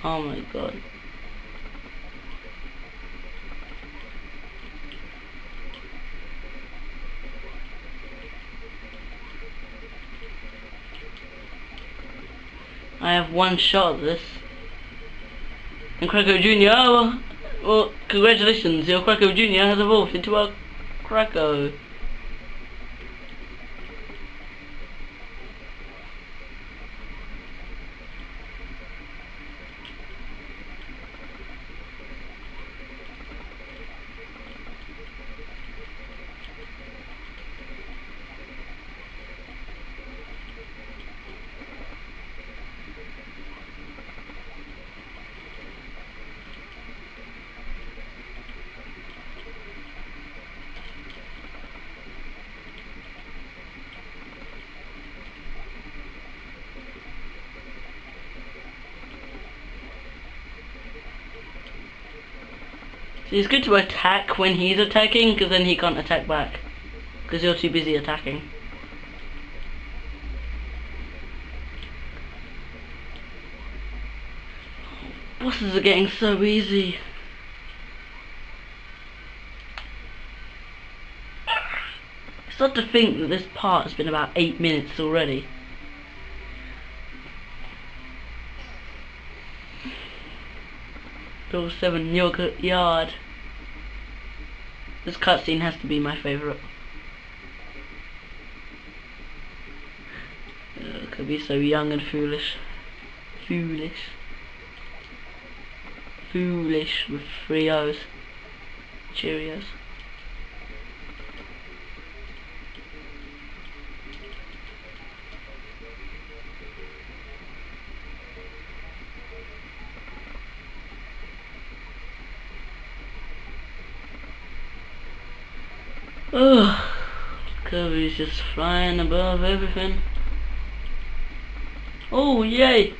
Oh my God. I have one shot at this. And Krakow Jr. Well, congratulations, your Krakow Jr. has evolved into a Krakow. See, it's good to attack when he's attacking, because then he can't attack back. Because you're too busy attacking. Bosses are getting so easy. I start to think that this part has been about 8 minutes already. Bill 7 Yogurt Yard. This cutscene has to be my favourite. Could be so young and foolish. Foolish. Foolish with 3 O's. Cheerios. Ugh. Kirby's just flying above everything. Oh, yay!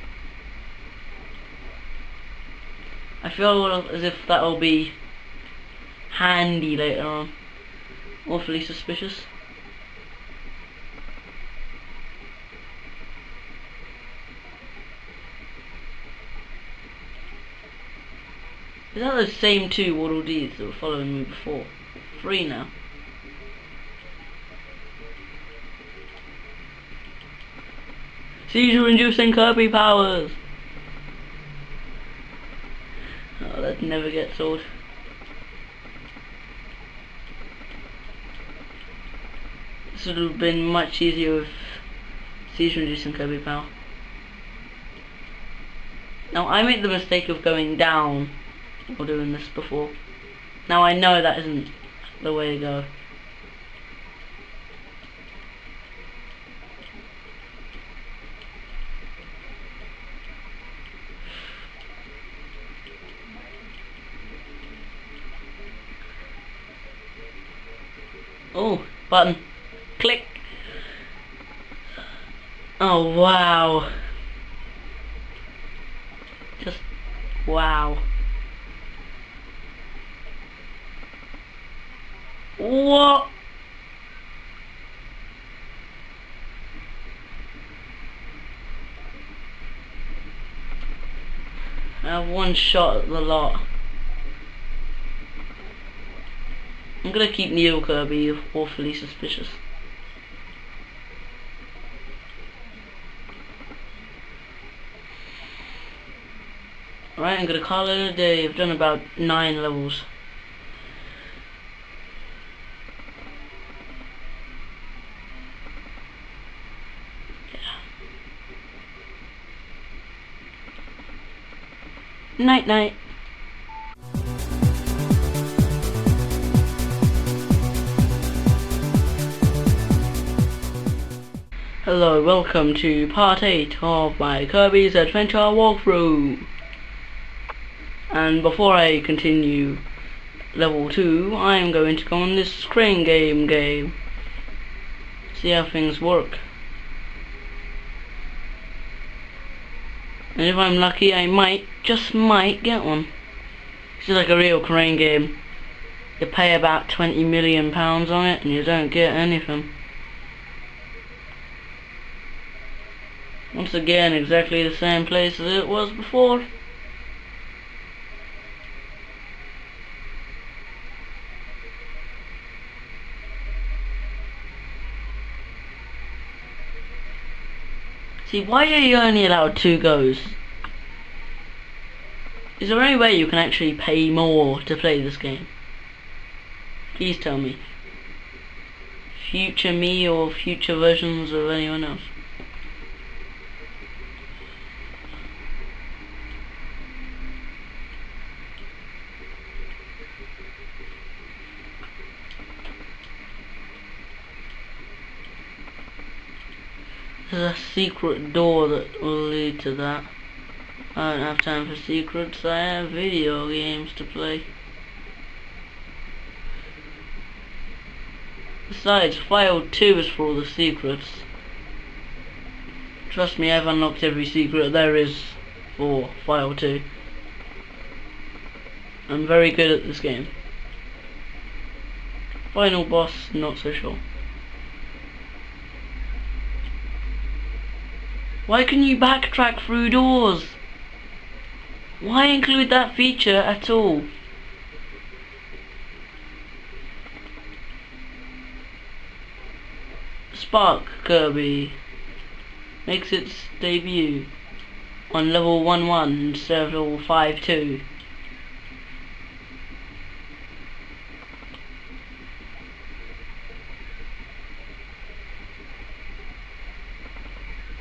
I feel as if that'll be handy later on. Awfully suspicious. Is that the same two Waddle Dees that were following me before? 3 now. Seizure inducing Kirby powers! Oh, that never gets old. This would have been much easier with seizure inducing Kirby power. Now I made the mistake of going down or doing this before. Now I know that isn't the way to go. Oh, button. Click. Oh, wow. Just wow. What? I have one shot at the lot. I'm gonna keep Neo Kirby awfully suspicious. Alright, I'm gonna call it a day. I've done about 9 levels. Yeah. Night night. Hello, welcome to part 8 of my Kirby's Adventure walkthrough. And before I continue level 2, I am going to go on this crane game. See how things work. And if I'm lucky, I might, just might, get one. This is like a real crane game. You pay about £20 million on it and you don't get anything. Once again, exactly the same place as it was before. See, why are you only allowed 2 goes? Is there any way you can actually pay more to play this game? Please tell me. Future me or future versions of anyone else. There's a secret door that will lead to that. I don't have time for secrets, I have video games to play. Besides, file 2 is for all the secrets. Trust me, I've unlocked every secret there is for file 2. I'm very good at this game. Final boss, not so sure. Why can you backtrack through doors? Why include that feature at all? Spark Kirby makes its debut on level 1-1 instead of level 5-2.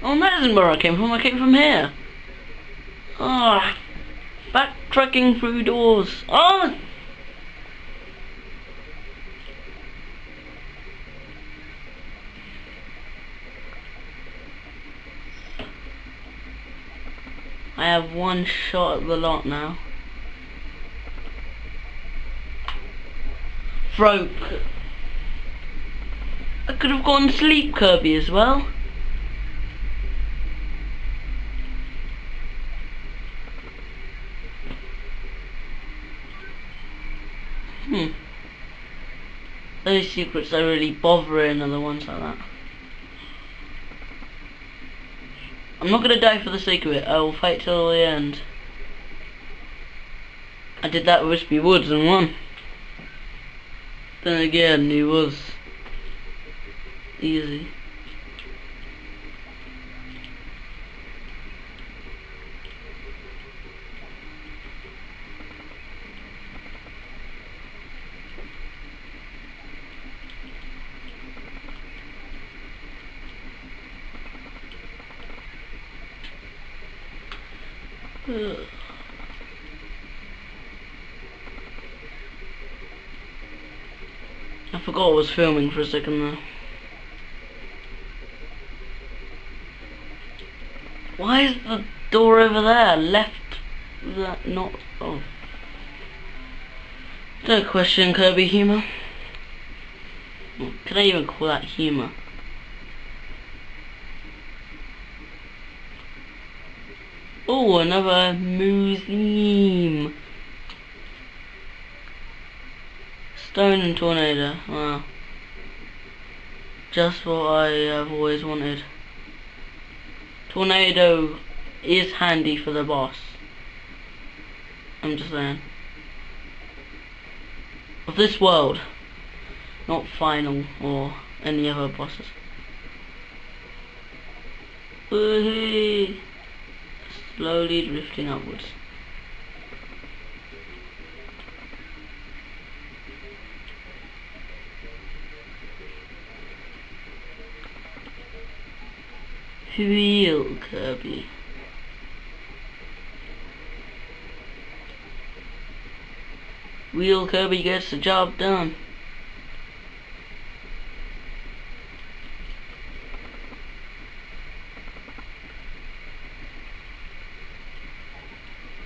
Oh, that isn't where I came from here. Ah, backtracking through doors. Oh! I have 1 shot at the lot now. Broke. I could have gone sleep Kirby as well. Those secrets are really bothering, are the ones like that. I'm not gonna die for the sake of it. I will fight till the end. I did that with Wispy Woods and won. Then again, it was easy. I forgot I was filming for a second there. Why is the door over there left? That not? Oh. Don't question Kirby humor. Can I even call that humor? Oh, another museum. Stone and tornado. Wow. Just what I have always wanted. Tornado is handy for the boss. I'm just saying. Of this world. Not final or any other bosses. Whee! Slowly drifting upwards. Real Kirby. Real Kirby gets the job done.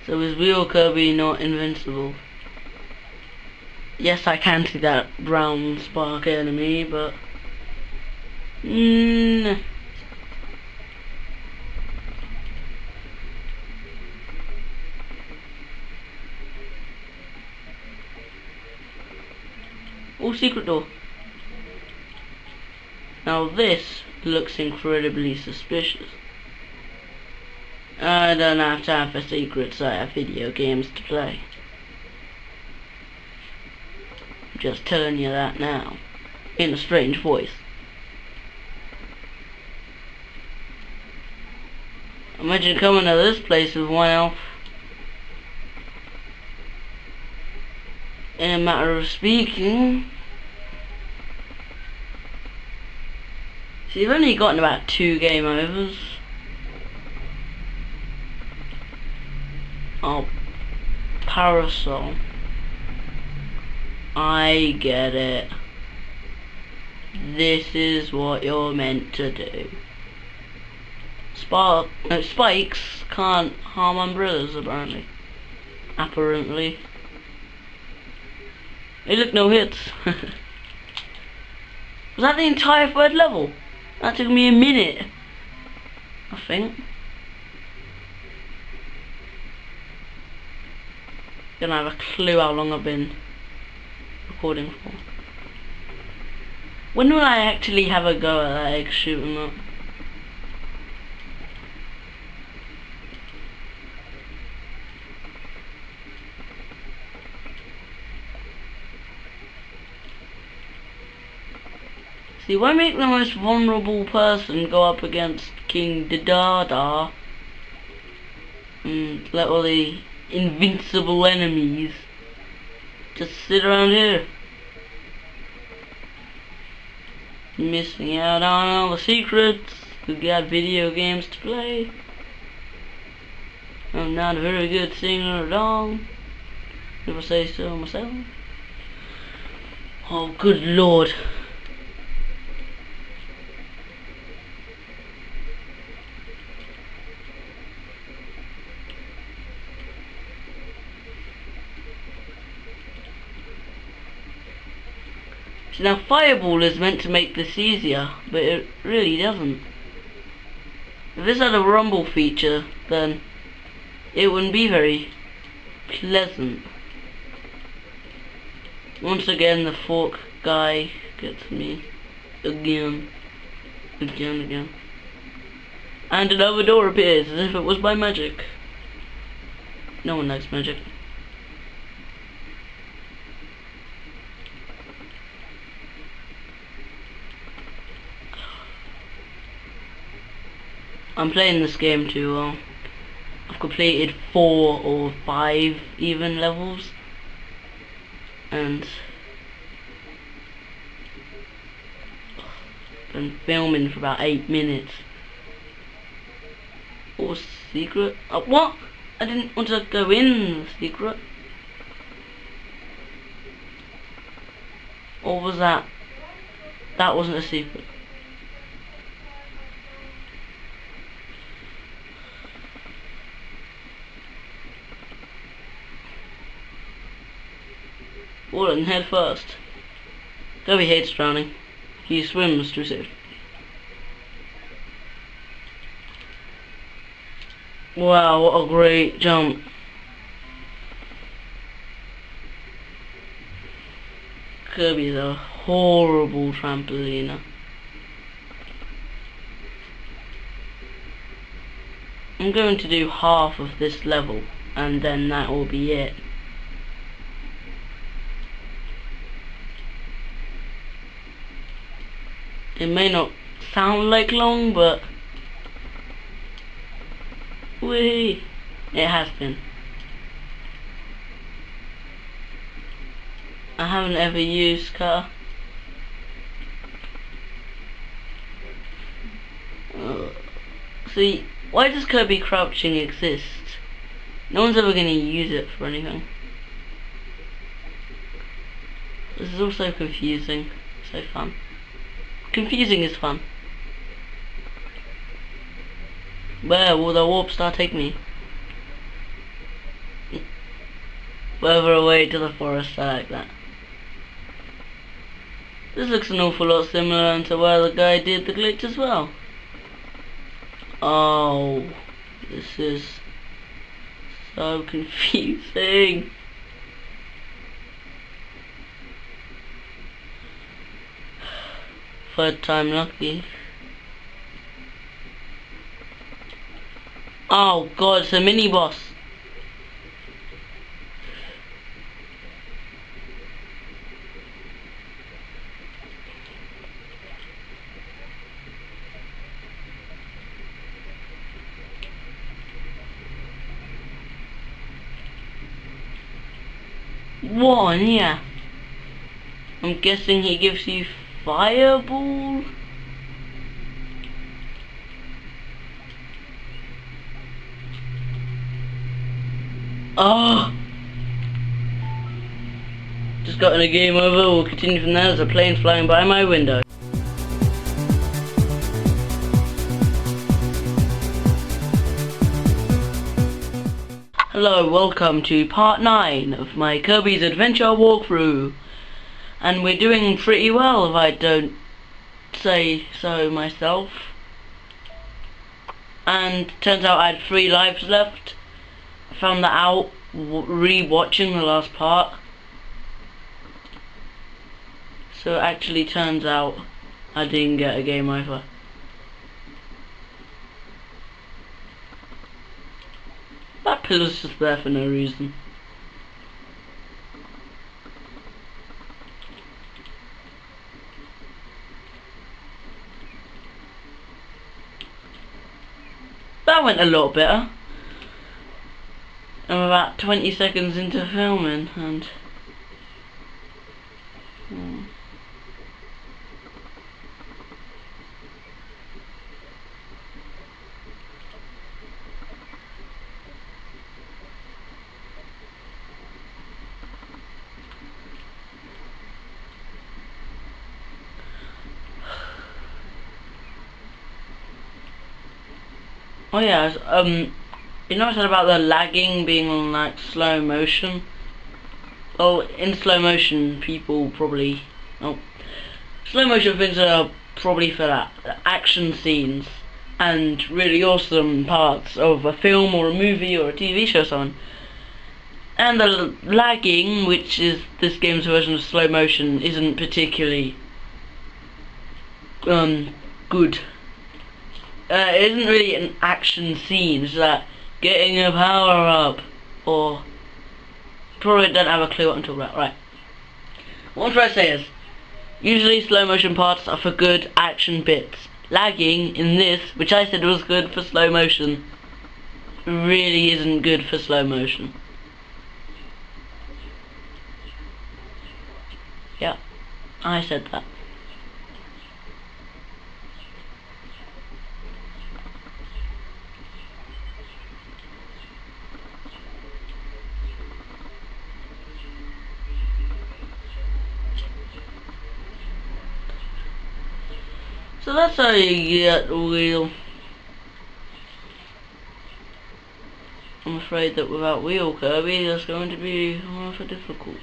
So is real Kirby not invincible? Yes, I can see that brown spark enemy, but oh, secret door. Now this looks incredibly suspicious. I don't have time for secrets, I have video games to play. I'm just telling you that now, in a strange voice. Imagine coming to this place with one elf. In a matter of speaking. So you've only gotten about 2 game overs. Oh, parasol. I get it. This is what you're meant to do. Spikes can't harm umbrellas, apparently. Hey, look, no hits. Was that the entire 3rd level? That took me a minute, I think. Don't have a clue how long I've been recording for. When will I actually have a go at that egg shooting up? See, why make the most vulnerable person go up against King Dada and let all the invincible enemies just sit around here? Missing out on all the secrets. We got video games to play. I'm not a very good singer at all, if I say so myself. Oh, good lord. Now Fireball is meant to make this easier, but it really doesn't. If this had a rumble feature, then it wouldn't be very pleasant. Once again, the fork guy gets me. Again. Again. And another door appears, as if it was by magic. No one likes magic. I'm playing this game too well. I've completed 4 or 5 even levels. And been filming for about 8 minutes. Or secret? What? I didn't want to go in the secret. Or was that? That wasn't a secret. Fallen head first. Kirby hates drowning. He swims too safe. Wow, what a great jump. Kirby's a horrible trampoliner. I'm going to do half of this level and then that will be it. It may not sound like long, but whee, it has been. I haven't ever used car. See, why does Kirby crouching exist? No one's ever going to use it for anything. This is also confusing. So fun. Confusing is fun. Where will the warp star take me? Further away to the forest, I like that. This looks an awful lot similar to where the guy did the glitch as well. Oh, this is so confusing. Third time lucky. Oh god, it's a mini boss. One, yeah. I'm guessing he gives you fireball. Oh, just got in a game over. We'll continue from there. There's a plane flying by my window. Hello, welcome to part 9 of my Kirby's Adventure walkthrough. And we're doing pretty well, if I don't say so myself. And turns out I had 3 lives left. I found that out re-watching the last part. So it actually turns out I didn't get a game over. That pillar's just there for no reason. That went a lot better. I'm about 20 seconds into filming and oh yeah, you know what I said about the lagging being on like slow motion? Well, in slow motion people probably, slow motion things are probably for that, action scenes and really awesome parts of a film or a movie or a TV show or something. And the lagging, which is this game's version of slow motion, isn't particularly good. It isn't really an action scene. It's like getting a power up, or probably don't have a clue what I'm talking about. Right. What I'm trying to say is, usually slow motion parts are for good action bits. Lagging in this, which I said was good for slow motion, really isn't good for slow motion. Yeah, I said that. So that's how you get the wheel. I'm afraid that without wheel Kirby, that's going to be rather difficult.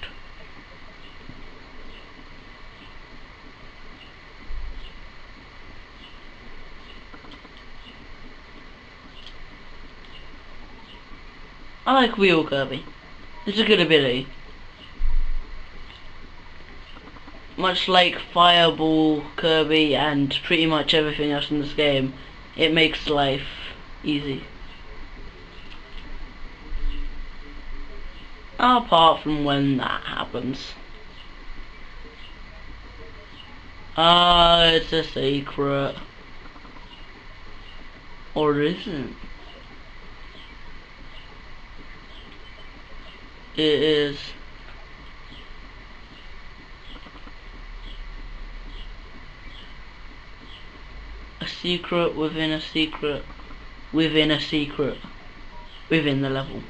I like wheel Kirby. It's a good ability. Much like Fireball Kirby and pretty much everything else in this game, it makes life easy. Apart from when that happens. It's a secret. Or isn't? It is. A secret within a secret within a secret within the level.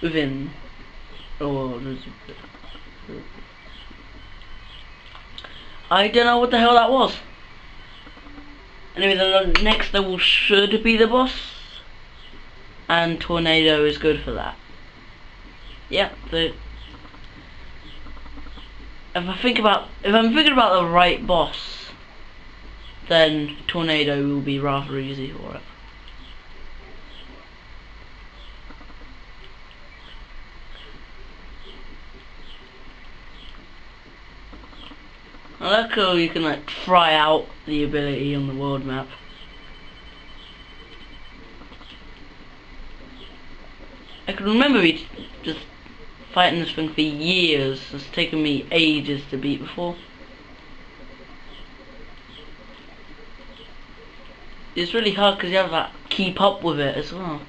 Within. Oh, I don't know what the hell that was. Anyway, the next level should be the boss, and Tornado is good for that. Yeah, if I'm thinking about the right boss, then Tornado will be rather easy for it. I like how you can like try out the ability on the world map. I can remember me just fighting this thing for years. It's taken me ages to beat before. It's really hard because you have to keep up with it as well.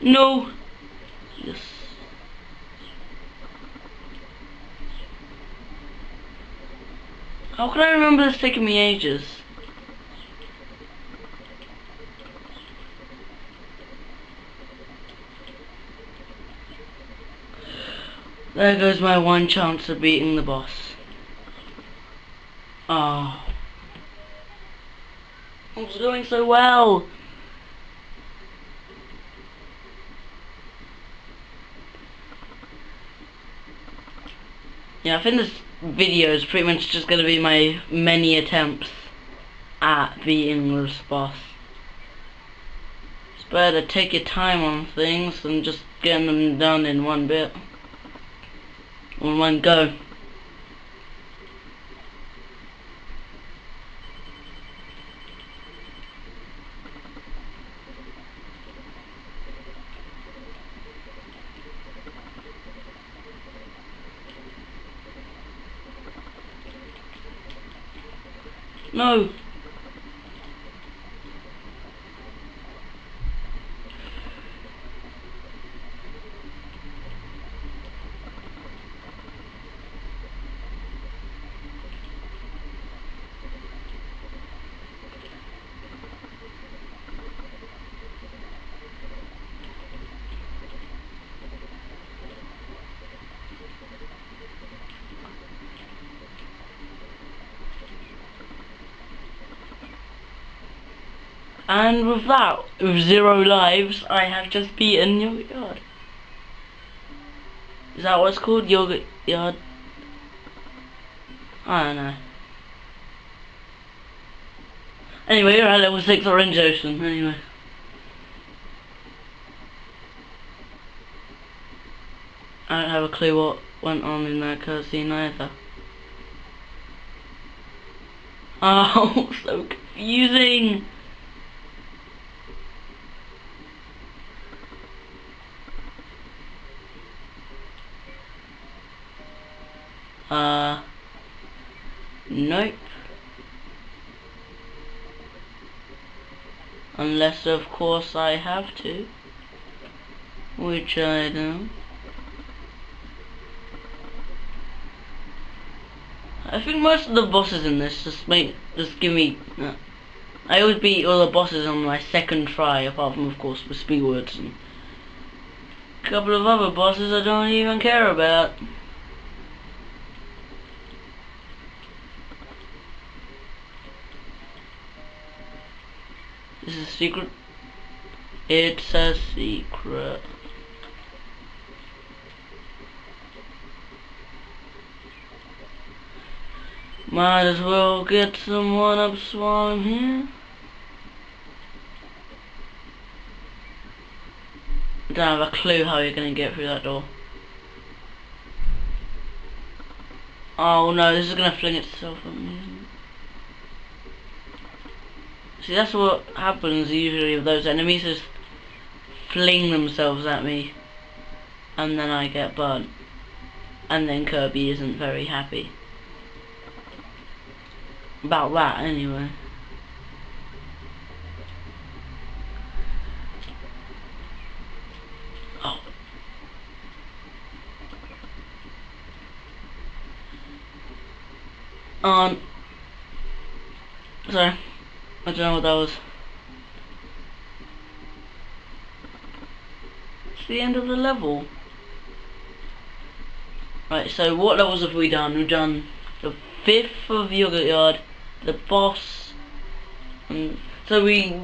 No! Yes. How can I remember this taking me ages? There goes my one chance of beating the boss. Oh. It was going so well! Yeah, I think this video is pretty much just going to be my many attempts at beating this boss. It's better to take your time on things than just getting them done in one bit. In one go. No! And with that, with 0 lives, I have just beaten Yogurt Yard. Is that what it's called? Yogurt Yard? I don't know. Anyway, you're at level 6 Orange Ocean, anyway. I don't have a clue what went on in that cutscene either. Oh, so confusing! Nope. Unless, of course, I have to. Which I don't. I think most of the bosses in this just give me... I always beat all the bosses on my second try, apart from, of course, the Speedwords and a couple of other bosses I don't even care about. This is a secret. It's a secret. Might as well get some one-ups while I'm here. I don't have a clue how you're gonna get through that door. Oh no, this is gonna fling itself at me. See, that's what happens usually with those enemies, is fling themselves at me and then I get burnt, and then Kirby isn't very happy about that anyway. Oh. Sorry, I don't know what that was. It's the end of the level. Right, so what levels have we done? We've done the 5th of Yogurt Yard, the boss, and so we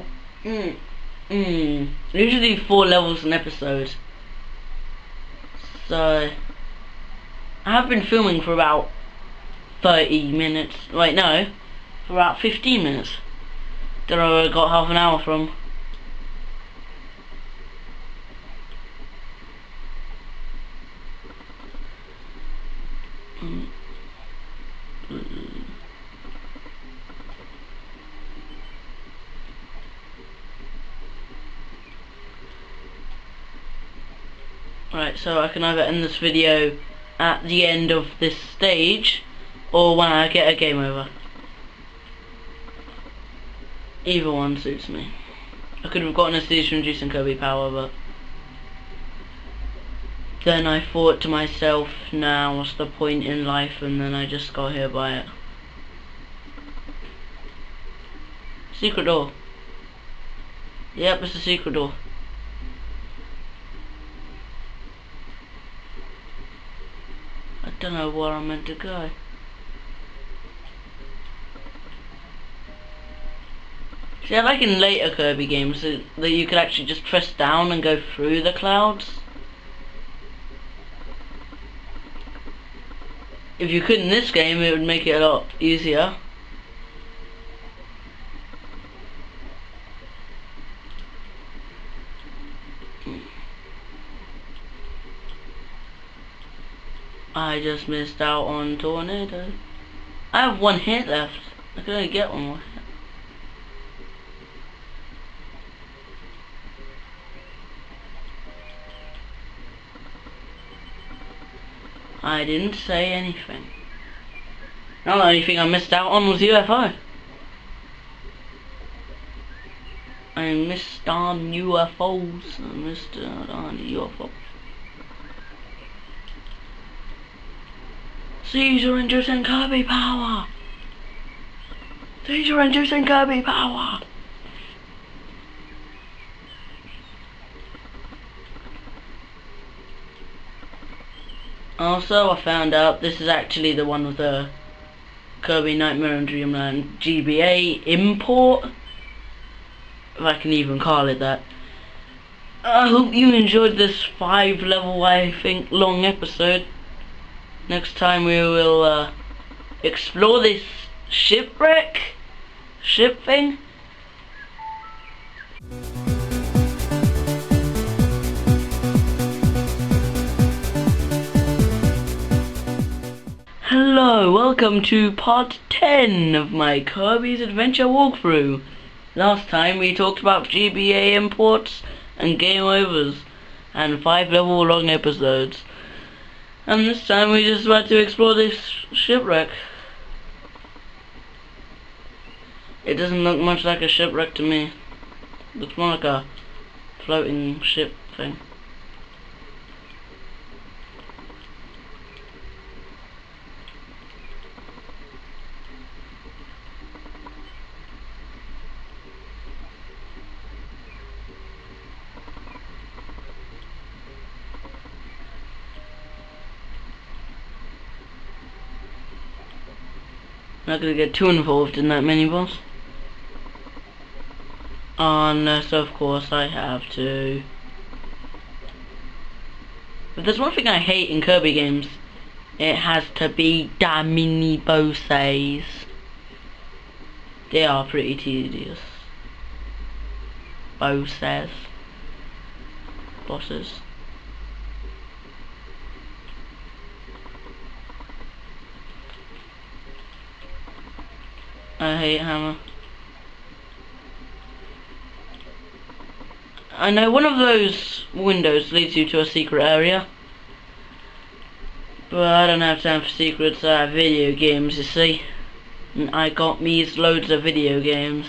usually 4 levels an episode. So I have been filming for about 30 minutes. Wait, no, for about 15 minutes. Don't know where I got half an hour from. Right, so I can either end this video at the end of this stage or when I get a game over. Either one suits me. I could have gotten a stage from reducing Kirby power, but then I thought to myself, nah, what's the point in life, and then I just got here by it. Secret door. Yep, it's a secret door. I don't know where I'm meant to go. See, I like in later Kirby games that you could actually just press down and go through the clouds. If you could in this game, it would make it a lot easier. I just missed out on Tornado. I have 1 hit left. I can only get 1 more hit. I didn't say anything. No, the only thing I missed out on was UFO. I missed on UFOs. I missed out on UFOs. Seizure inducing Kirby power! Seizure inducing Kirby power! Also, I found out this is actually the one with the Kirby Nightmare and Dreamland GBA import, if I can even call it that. I hope you enjoyed this 5 level, I think, long episode. Next time we will explore this ship thing, Hello, welcome to part 10 of my Kirby's Adventure walkthrough. Last time we talked about GBA imports and game overs and 5 level long episodes. And this time we just about to explore this shipwreck. It doesn't look much like a shipwreck to me. It looks more like a floating ship thing. Not gonna get too involved in that mini boss. Unless of course I have to. If there's one thing I hate in Kirby games, it has to be the mini bosses. They are pretty tedious. Bosses. Bosses. I hate hammer. I know one of those windows leads you to a secret area, but I don't have time for secrets. I have video games, you see, and I got me loads of video games.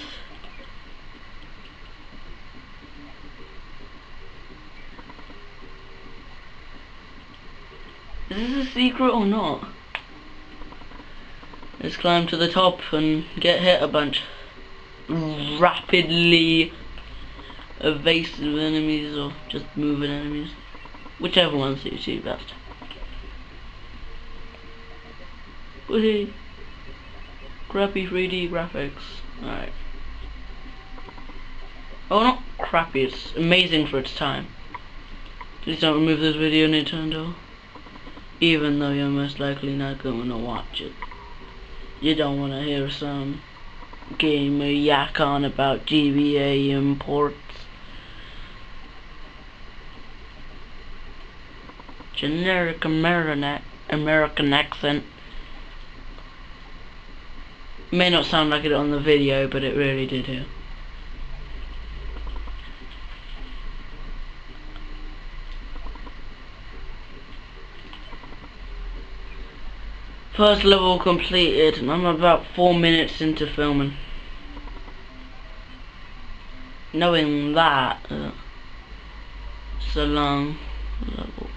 Is this a secret or not? Let's climb to the top and get hit a bunch. Rapidly evasive enemies or just moving enemies. Whichever one suits you best. Woohoo! Crappy 3D graphics. Alright. Oh, not crappy, it's amazing for its time. Please don't remove this video, Nintendo. Even though you're most likely not going to watch it. You don't want to hear some gamer yak on about GBA imports. Generic American accent. May not sound like it on the video, but it really did here. First level completed, and I'm about 4 minutes into filming. Knowing that, it's a long level.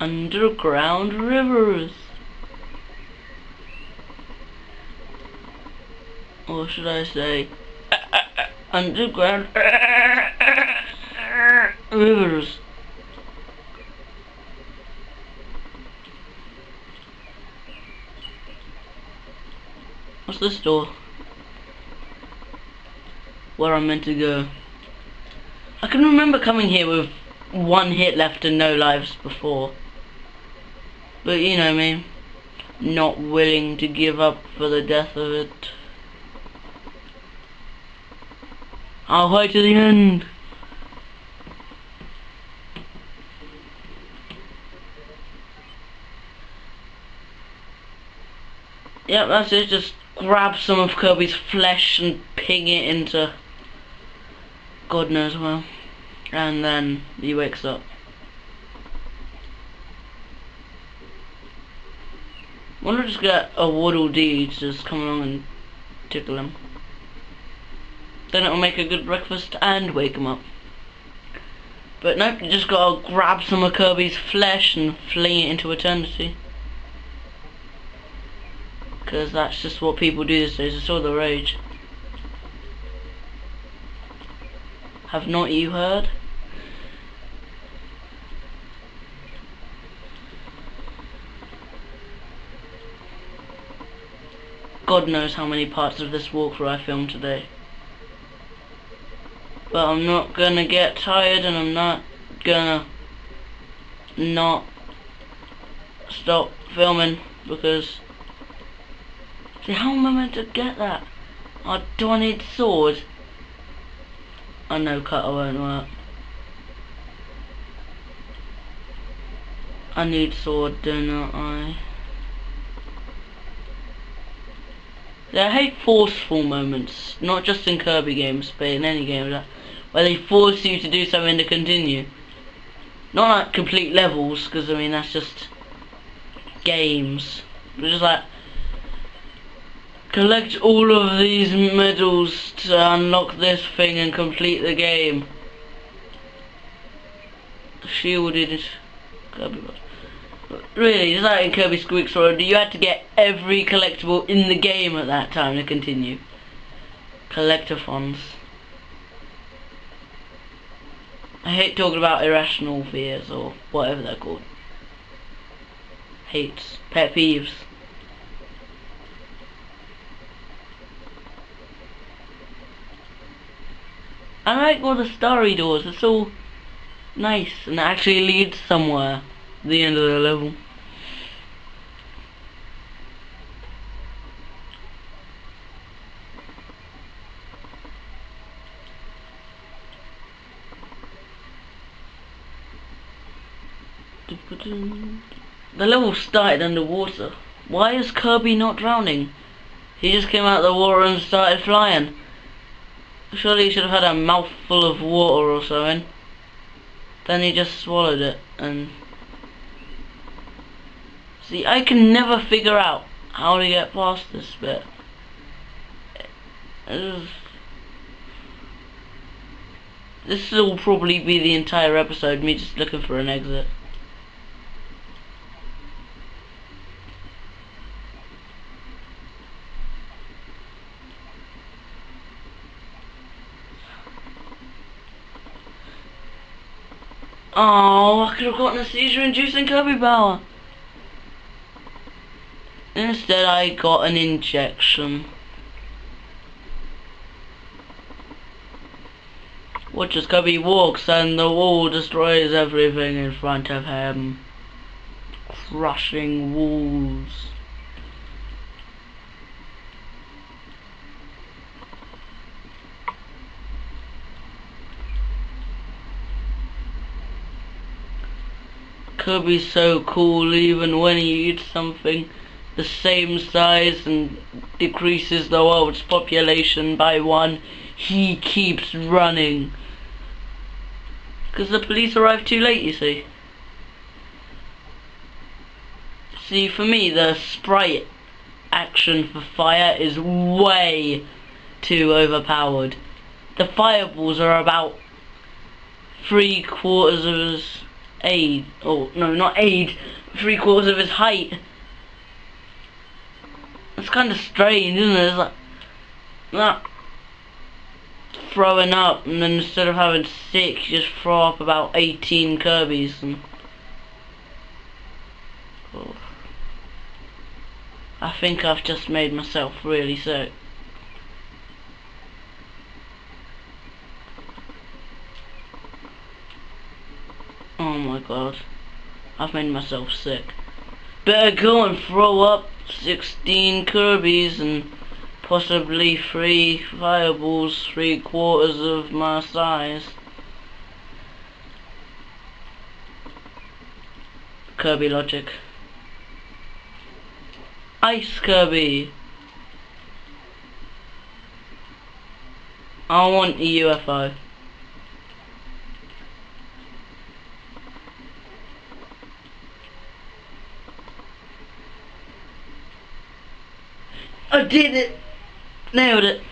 Underground rivers. Or should I say underground rivers. What's this door? Where I'm meant to go. I can remember coming here with 1 hit left and no lives before. But you know me, not willing to give up for the death of it. I'll fight to the end. Yep, that's it. Just grab some of Kirby's flesh and ping it into God knows where. And then he wakes up. Why don't I just get a Waddle Dee to just come along and tickle him? Then it'll make a good breakfast and wake him up. But nope, you just gotta grab some of Kirby's flesh and fling it into eternity. Because that's just what people do these days, it's all the rage. Have not you heard? God knows how many parts of this walkthrough I filmed today. But I'm not gonna get tired, and I'm not gonna not stop filming, because see, how am I meant to get that? Oh, do I need sword? I know cutter won't work. I need sword, do not I? I hate forceful moments, not just in Kirby games, but in any game where they force you to do something to continue. Not like complete levels, because I mean that's just games. But just like collect all of these medals to unlock this thing and complete the game. Shielded Kirby. Really, just like in Kirby Squeak's World, you had to get every collectible in the game at that time to continue. Collectathons. I hate talking about irrational fears or whatever they're called. Hates. Pet peeves. I like all the starry doors, it's all nice and it actually leads somewhere at the end of the level. The level started underwater. Why is Kirby not drowning? He just came out of the water and started flying. Surely he should have had a mouthful of water or something. Then he just swallowed it and... See, I can never figure out how to get past this bit. This will probably be the entire episode, me just looking for an exit. Oh, I could have gotten a seizure-inducing Kirby power. Instead, I got an injection. Watch as Kirby walks and the wall destroys everything in front of him. Crushing walls. Kirby's so cool even when he eats something the same size and decreases the world's population by 1, he keeps running. Because the police arrived too late, you see. See, for me, the sprite action for fire is way too overpowered. The fireballs are about 3/4 of his age. Oh, no, not age. 3/4 of his height. It's kind of strange, isn't it? It's like that. Throwing up, and then instead of having 6, you just throw up about 18 Kirbys. And oh, I think I've just made myself really sick. Oh my god, I've made myself sick. Better go and throw up 16 Kirbys and possibly 3 fireballs 3/4 of my size. Kirby logic. Ice Kirby. I want a UFO. I did it! Nailed it!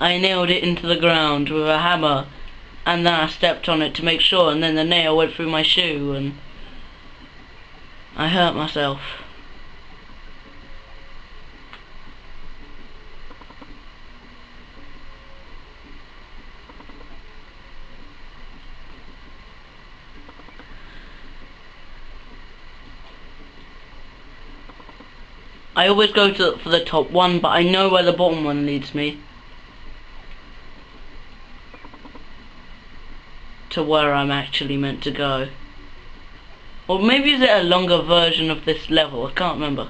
I nailed it into the ground with a hammer, and then I stepped on it to make sure, and then the nail went through my shoe and I hurt myself. I always go for the top one, but I know where the bottom one leads me. to where I'm actually meant to go. Or maybe is it a longer version of this level? I can't remember.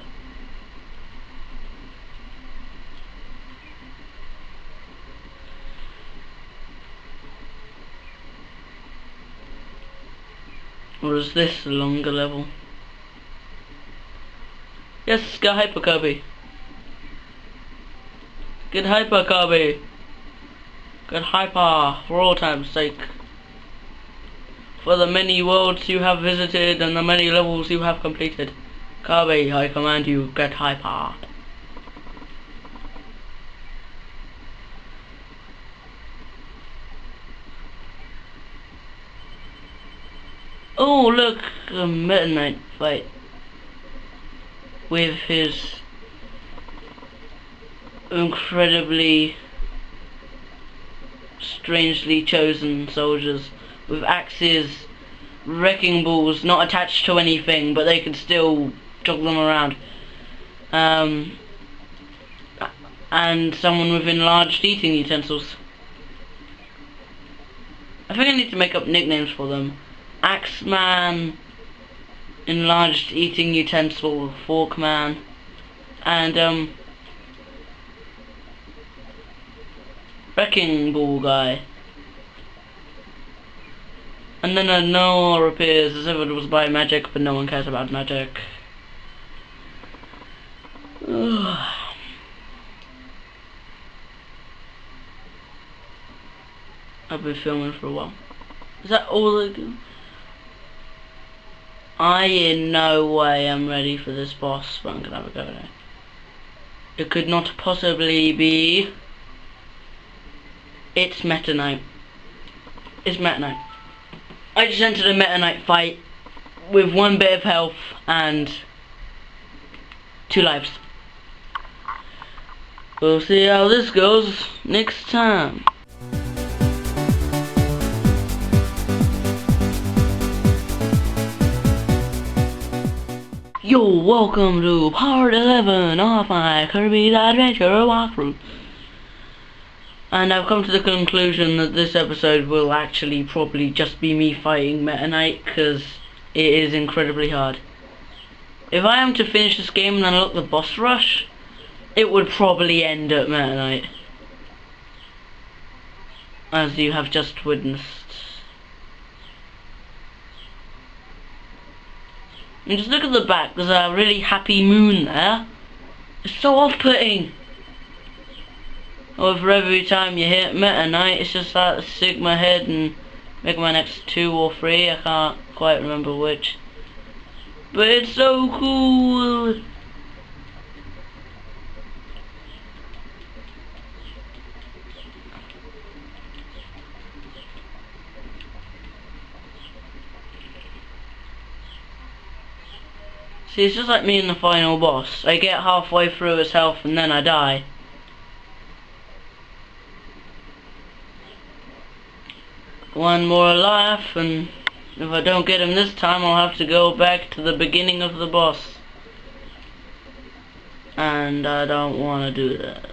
Or is this a longer level? Yes, get hyper Kirby. Get hyper Kirby. Get hyper for all time's sake. For the many worlds you have visited and the many levels you have completed. Kirby, I command you, get hyper. Oh look, a Meta Knight fight. With his incredibly strangely chosen soldiers with axes, wrecking balls not attached to anything, but they can still jog them around, and someone with enlarged eating utensils. I think I need to make up nicknames for them. Axeman, enlarged eating utensil, Forkman, and wrecking ball guy. And then a Noah appears as if it was by magic, but no one cares about magic. I've been filming for a while. Is that all I do? I in no way am ready for this boss, but I'm gonna have a go at it. It could not possibly be. It's Meta Knight. It's Meta Knight. I just entered a Meta Knight fight with 1 bit of health and 2 lives. We'll see how this goes next time. Yo, welcome to part 11 of my Kirby's Adventure walkthrough. And I've come to the conclusion that this episode will actually probably just be me fighting Meta Knight, because it is incredibly hard. If I am to finish this game and unlock the boss rush, it would probably end at Meta Knight, as you have just witnessed. And just look at the back, there's a really happy moon there. It's so off-putting. Or for every time you hit Meta Knight, it's just like Sigma head and Mega Man X2 or 3, I can't quite remember which. But it's so cool. See, it's just like me in the final boss. I get halfway through his health and then I die. One more life, and if I don't get him this time, I'll have to go back to the beginning of the boss. And I don't want to do that.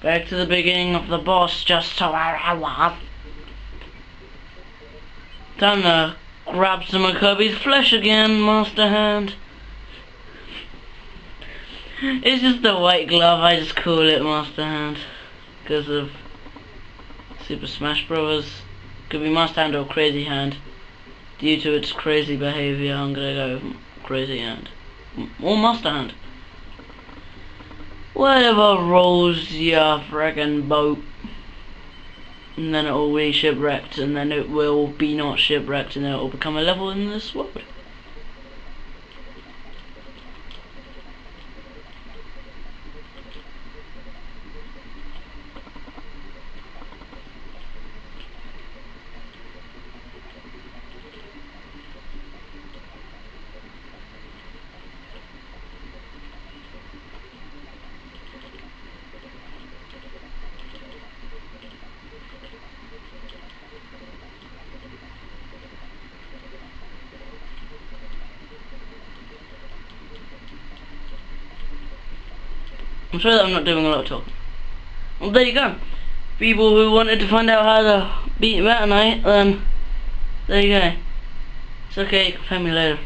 Back to the beginning of the boss, just so where I was. Time to grab some of Kirby's flesh again, Master Hand. It's just a white glove, I just call it Master Hand. Because of Super Smash Bros. Could be Master Hand or Crazy Hand. Due to its crazy behavior, I'm gonna go with Crazy Hand. Or Master Hand. Whatever rolls your friggin' boat, and then it will be shipwrecked, and then it will be not shipwrecked, and then it will become a level in this world. I'm sorry that I'm not doing a lot of talking. Well, there you go. People who wanted to find out how to beat Meta Knight, then there you go. It's okay, you can pay me later.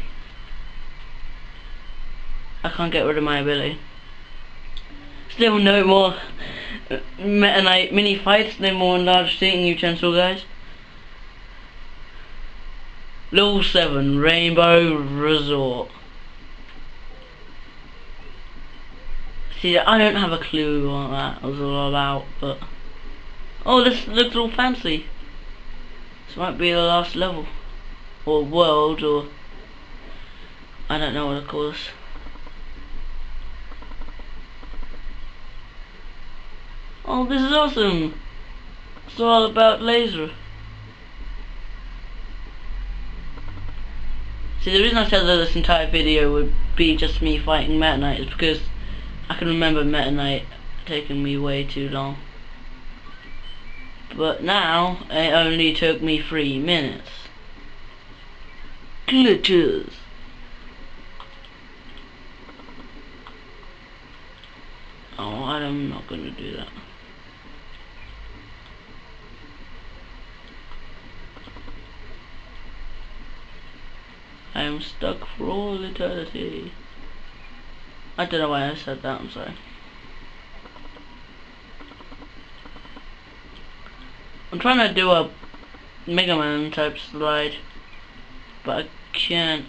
I can't get rid of my ability. Still no more Meta Knight mini fights, no more enlarged seating utensil, guys. Level 7 Rainbow Resort. See, I don't have a clue what that was all about, but oh, this looks all fancy. This might be the last level, or world, or I don't know what to call this. Oh, this is awesome! It's all about laser. See, the reason I said that this entire video would be just me fighting Meta Knight is because I can remember Meta Knight taking me way too long. But now, it only took me 3 minutes. Glitches! Oh, I'm not gonna do that. I am stuck for all eternity. I don't know why I said that, I'm sorry. I'm trying to do a Mega Man type slide, but I can't.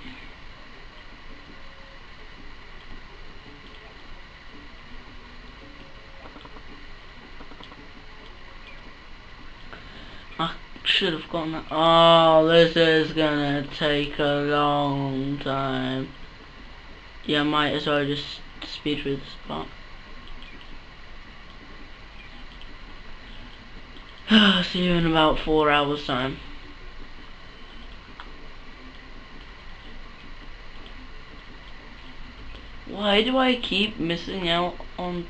I should have gotten that. Oh, this is gonna take a long time. Yeah, I might as well just speed through this part. See you in about 4 hours time. Why do I keep missing out on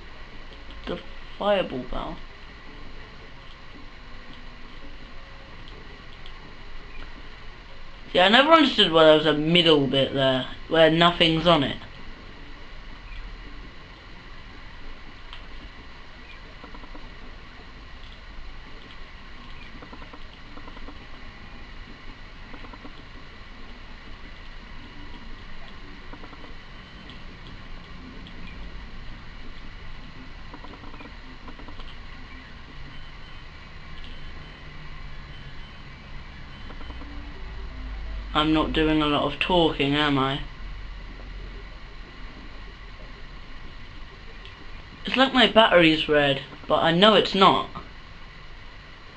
the fireball bow? See, I never understood why there was a middle bit there, where nothing's on it. I'm not doing a lot of talking, am I? It's like my battery's red, but I know it's not.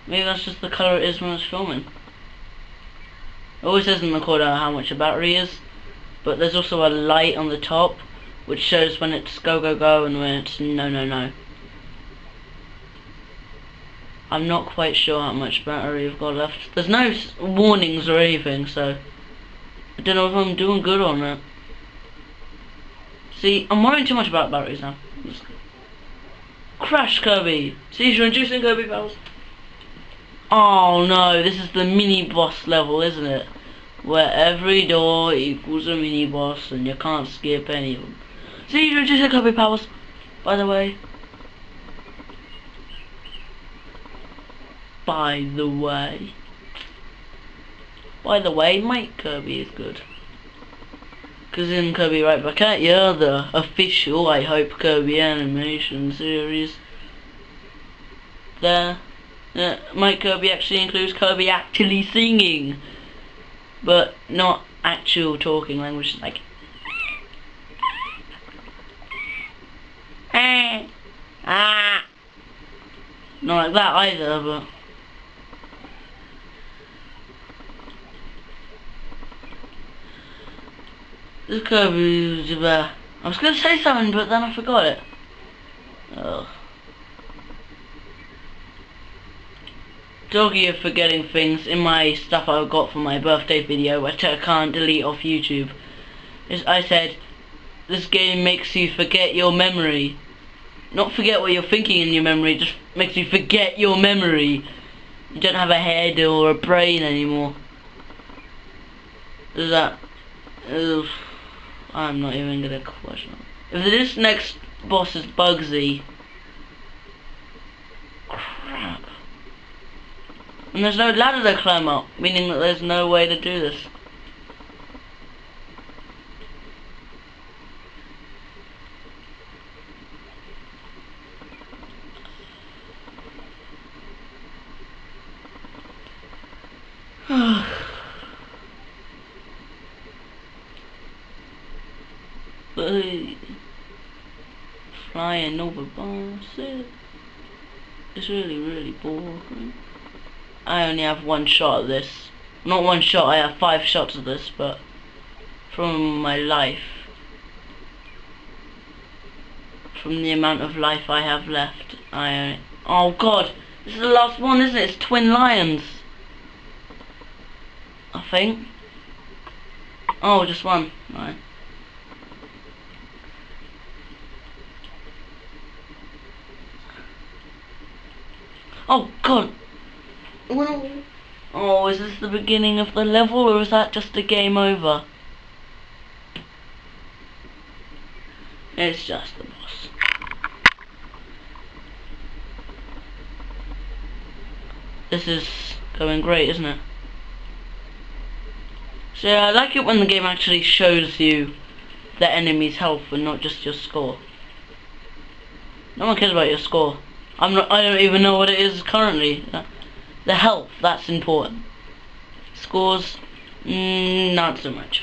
Maybe that's just the colour it is when it's filming. It always says in the corner how much the battery is, but there's also a light on the top which shows when it's go go go and when it's no no no. I'm not quite sure how much battery I've got left. There's no warnings or anything, so I don't know if I'm doing good or not. See, I'm worrying too much about batteries now. Crash Kirby! Seizure inducing Kirby powers. Oh no, this is the mini boss level, isn't it? Where every door equals a mini boss and you can't skip any of them. Seizure inducing Kirby powers, by the way. By the way, Mike Kirby is good. Cause in Kirby Right Back at Ya, the official, I hope, Kirby animation series, there, Mike Kirby actually includes Kirby actually singing, but not actual talking language, like not like that either, but this Kirby, I was gonna say something, but then I forgot it. Ugh. Talking of forgetting things, in my stuff I got for my birthday video, which I can't delete off YouTube, I said, this game makes you forget your memory. Not forget what you're thinking in your memory, just makes you forget your memory. You don't have a head or a brain anymore. Does that... I'm not even gonna question it. If this next boss is Bugsy. Crap. And there's no ladder to climb up, meaning that there's no way to do this. Flying over bosses. It's really boring. I only have one shot at this. Not one shot, I have 5 shots of this, but from my life, from the amount of life I have left, I only... Oh god! This is the last one, isn't it? It's twin lions, I think. Oh, just one. Right. Oh god! Oh, is this the beginning of the level, or is that just a game over? It's just the boss. This is going great, isn't it? So yeah, I like it when the game actually shows you the enemy's health and not just your score. No one cares about your score. I don't even know what it is currently. The health, that's important. Scores, not so much.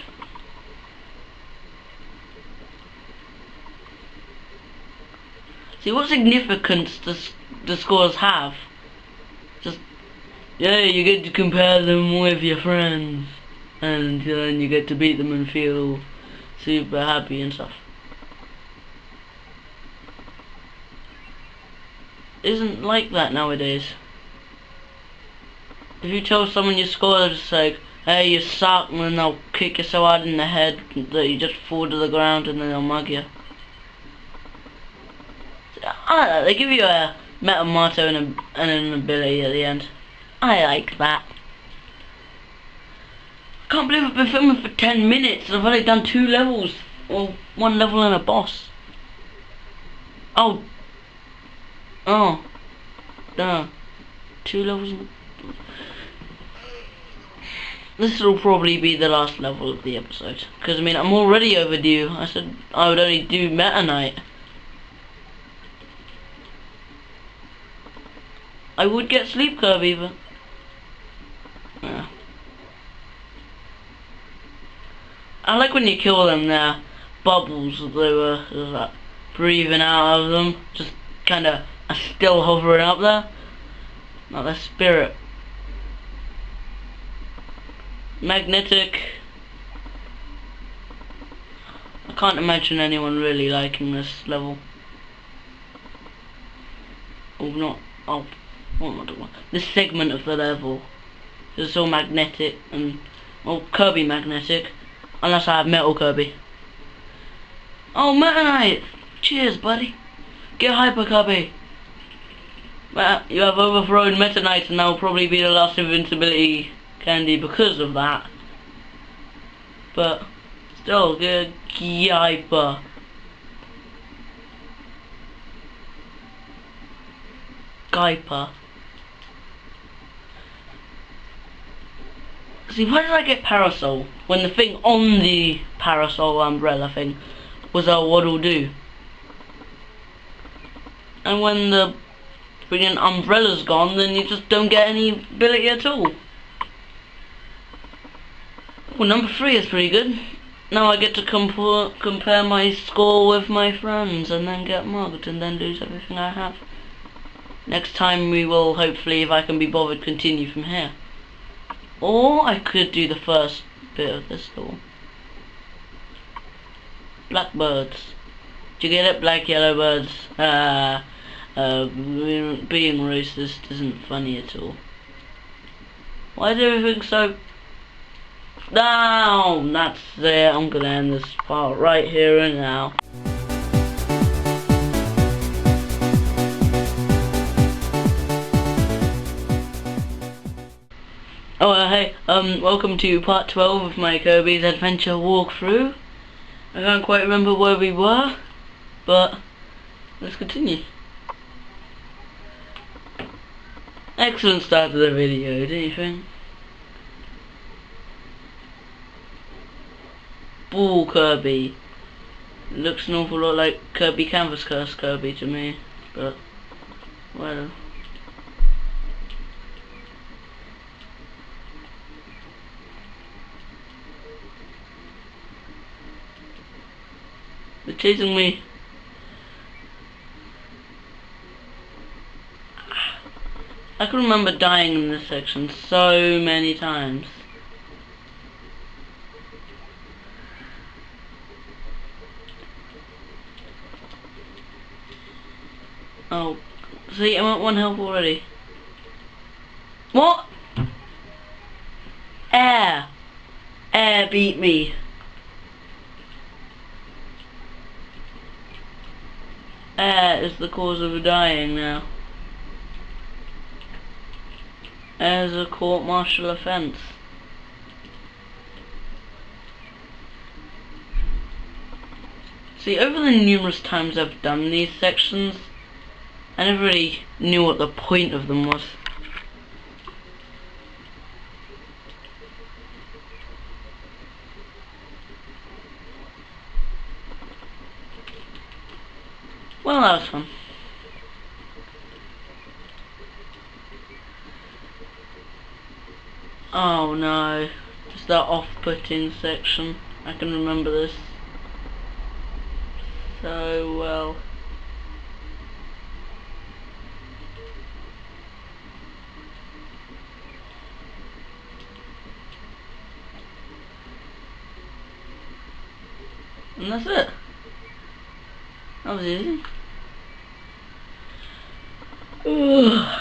See, what significance does the scores have? Just, yeah, you get to compare them with your friends, and then you get to beat them and feel super happy and stuff. Isn't like that nowadays. If you tell someone your score, they're just like, hey, you suck, and then they'll kick you so hard in the head that you just fall to the ground, and then they'll mug you. I like that. They give you a meta motto and an ability at the end. I like that. I can't believe I've been filming for 10 minutes and I've only done 2 levels, or 1 level and a boss. Oh. Oh. Duh. 2 levels and... This will probably be the last level of the episode, because I mean I'm already overdue. I said I would only do Meta Knight. I would get sleep Kirby, but yeah. I like when you kill them, their bubbles that they were like breathing out of them, just kinda still hovering up there. Not their spirit. Magnetic. I can't imagine anyone really liking this level. Or not. Oh, what am I doing? This segment of the level is all magnetic and, well, Kirby magnetic, unless I have Metal Kirby. Oh, Meta Knight! Cheers, buddy. Get hyper, Kirby. Well, you have overthrown Meta Knight, and that will probably be the last invincibility candy because of that. But still, good hyper. Guyper. See, why did I get parasol when the thing on the parasol umbrella thing was a waddle do? And when the freaking umbrella's gone, then you just don't get any ability at all. Well, number 3 is pretty good. Now I get to compare my score with my friends and then get mugged and then lose everything I have. Next time we will, hopefully, if I can be bothered, continue from here. Or I could do the first bit of this level. Blackbirds. Do you get it? Black yellow birds. Being racist isn't funny at all. Why is everything so down? That's it. I'm gonna end this part right here and now. Oh hey, welcome to part 12 of my Kirby's Adventure walkthrough. I can't quite remember where we were, but let's continue. Excellent start to the video, don't you think? Ball Kirby. Looks an awful lot like Kirby Canvas Curse Kirby to me, but well. They're chasing me. I can remember dying in this section so many times. Oh, see, I'm at 1 health already. What? Air! Air beat me. Air is the cause of dying now. Air is a court-martial offence. See, over the numerous times I've done these sections, I never really knew what the point of them was. Well, that was fun. Oh no, it's that off-putting section. I can remember this so well. And that's it. That was easy. Ugh.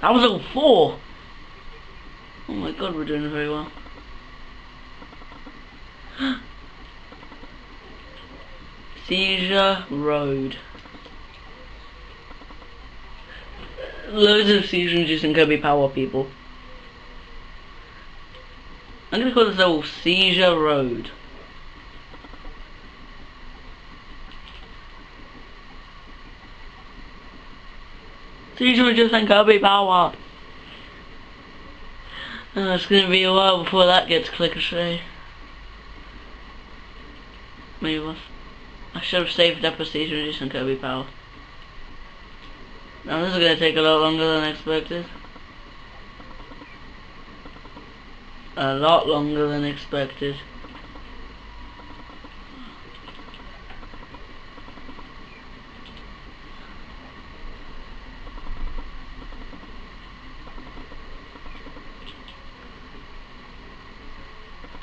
That was level 4. Oh my god, we're doing very well. Seizure Road. Loads of seizure-inducing Kirby power, people. I'm gonna call this level Seizure Road. Seizure-inducing Kirby power. It's gonna be a while before that gets click-a-shay. Maybe I should have saved up a seizure-inducing Kirby power. Now this is gonna take a lot longer than expected. A lot longer than expected.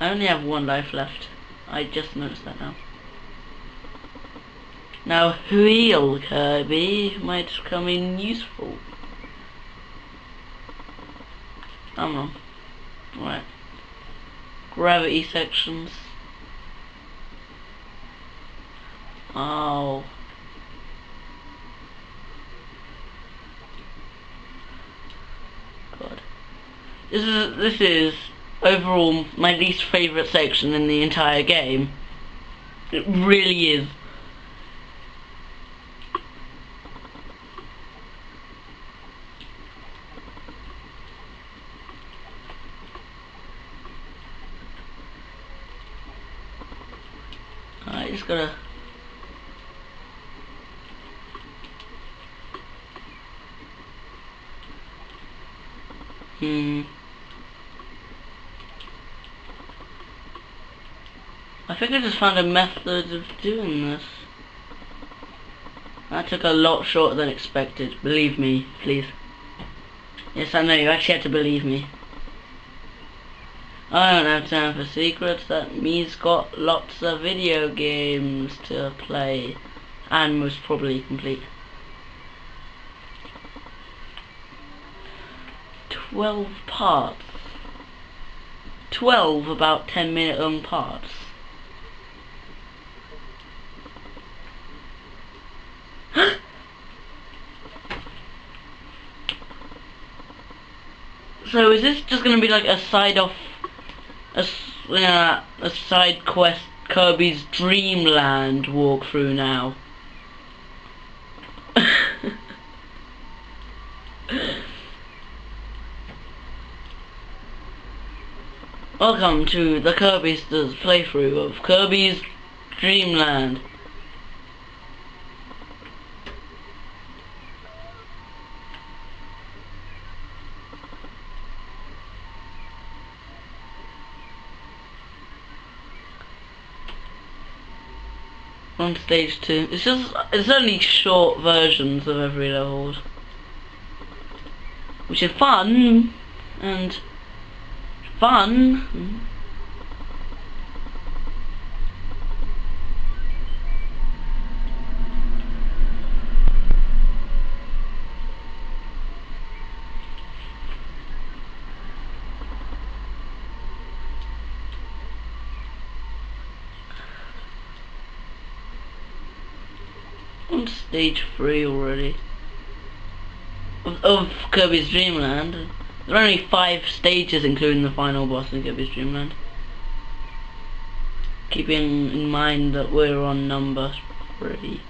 I only have 1 life left. I just noticed that now. Now Wheel Kirby might come in useful. I'm wrong. Right. Gravity sections. Oh. God. This is overall my least favourite section in the entire game. It really is. I just gotta I think I just found a method of doing this. That took a lot shorter than expected. Believe me, please. Yes, I know, you actually had to believe me. I don't have time for secrets. That me's got lots of video games to play. And most probably complete. 12 parts. 12 about 10-minute long parts. So is this just gonna be like a side off, a side quest Kirby's Dreamland walkthrough now. Welcome to the Kirbyster's playthrough of Kirby's Dreamland. On stage 2. It's only short versions of every level, which is fun and fun. On stage 3 already of Kirby's Dreamland. There are only 5 stages including the final boss in Kirby's Dreamland. Keeping in mind that we're on number 3.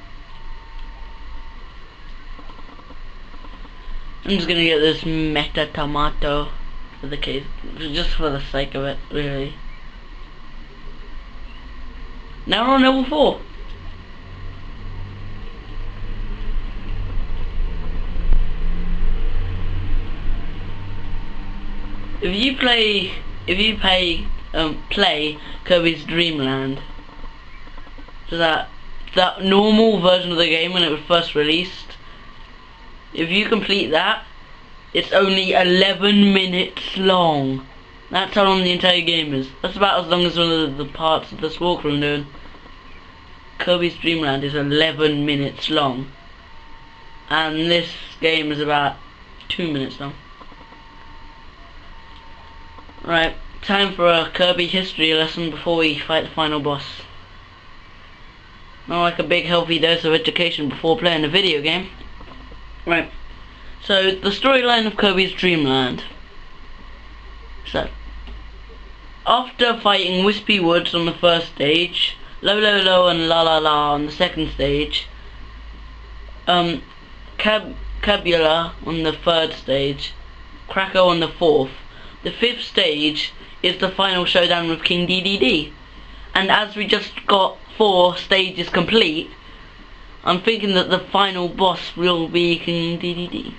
I'm just gonna get this Meta Tomato for the case, just for the sake of it, really. Now we're on level 4. If you play Kirby's Dreamland, so that normal version of the game when it was first released, if you complete that, it's only 11 minutes long. That's how long the entire game is. That's about as long as one of the parts of this walkthrough I'm doing. Kirby's Dreamland is 11 minutes long, and this game is about 2 minutes long. Right, time for a Kirby history lesson before we fight the final boss. Not like a big healthy dose of education before playing a video game. Right, so the storyline of Kirby's Dreamland. So, after fighting Wispy Woods on the first stage, Low Low Low and La La La on the second stage, Cabula on the third stage, Kracko on the fourth, the fifth stage is the final showdown with King DDD. And as we just got 4 stages complete, I'm thinking that the final boss will be King DDD.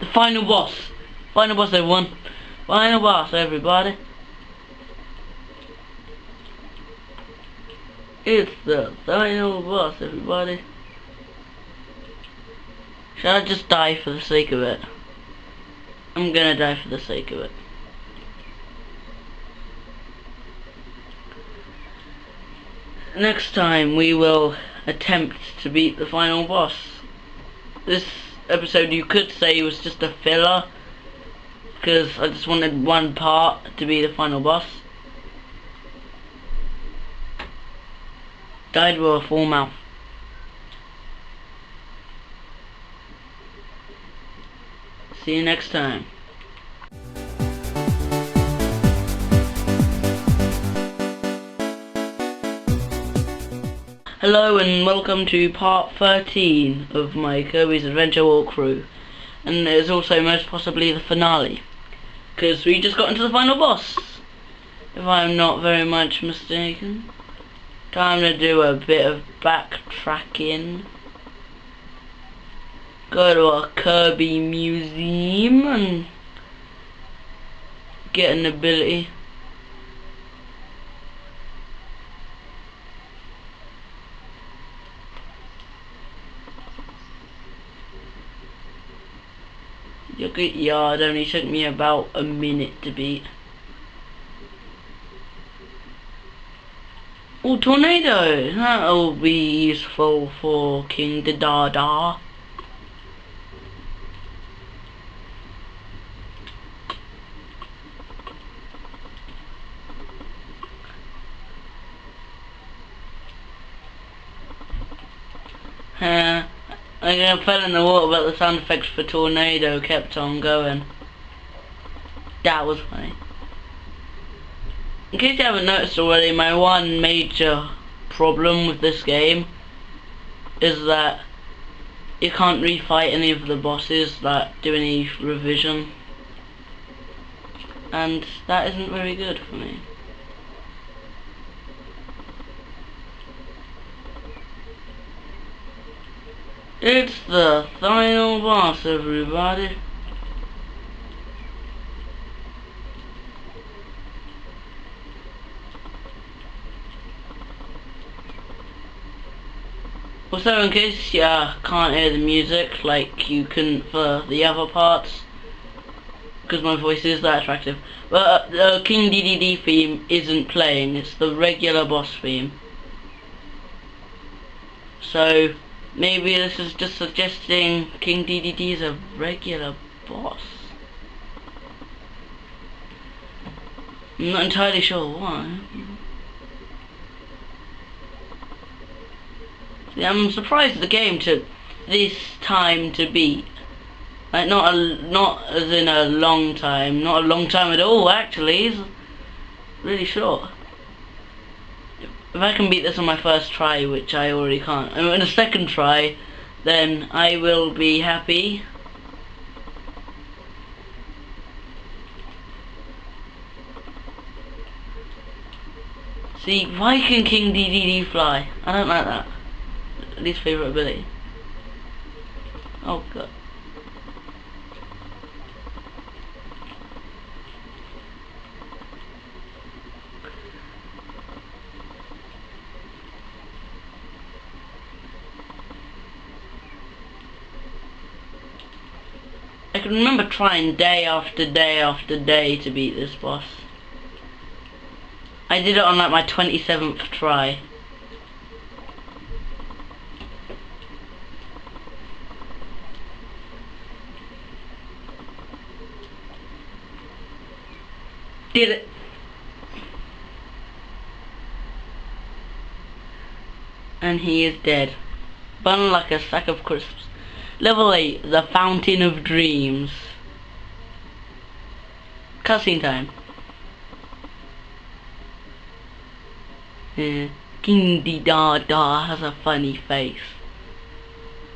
The final boss. Final boss, everyone. Final boss, everybody. It's the final boss, everybody. Should I just die for the sake of it? I'm gonna die for the sake of it. Next time we will attempt to beat the final boss. This episode you could say was just a filler, because I just wanted one part to be the final boss. Died with a full mouth. See you next time. Hello and welcome to part 13 of my Kirby's Adventure walkthrough. And it's also most possibly the finale, because we just got into the final boss, if I'm not very much mistaken. Time to do a bit of backtracking. Go to a Kirby museum and get an ability. Yogurt Yard only took me about a minute to beat. Oh, tornado! That'll be useful for King Dada. I fell in the water, but the sound effects for tornado kept on going. That was funny. In case you haven't noticed already, my one major problem with this game is that you can't refight any of the bosses that do any revision, and that isn't very good for me. It's the final boss, everybody. Also, in case you can't hear the music like you couldn't for the other parts, because my voice is that attractive, but the King DDD theme isn't playing, it's the regular boss theme. So maybe this is just suggesting King DDD is a regular boss. I'm not entirely sure why. See, I'm surprised the game took this time to beat. Like not as in a long time, not a long time at all actually. It's really short. If I can beat this on my first try, which I already can't, and on a second try, then I will be happy. See, why can King DDD fly? I don't like that. Least favourite ability. Oh god. I can remember trying day after day after day to beat this boss. I did it on like my 27th try. Did it. And he is dead. Bun like a sack of crisps. Level 8, the Fountain of Dreams. Cutscene time. Yeah. King D-Da-Da has a funny face.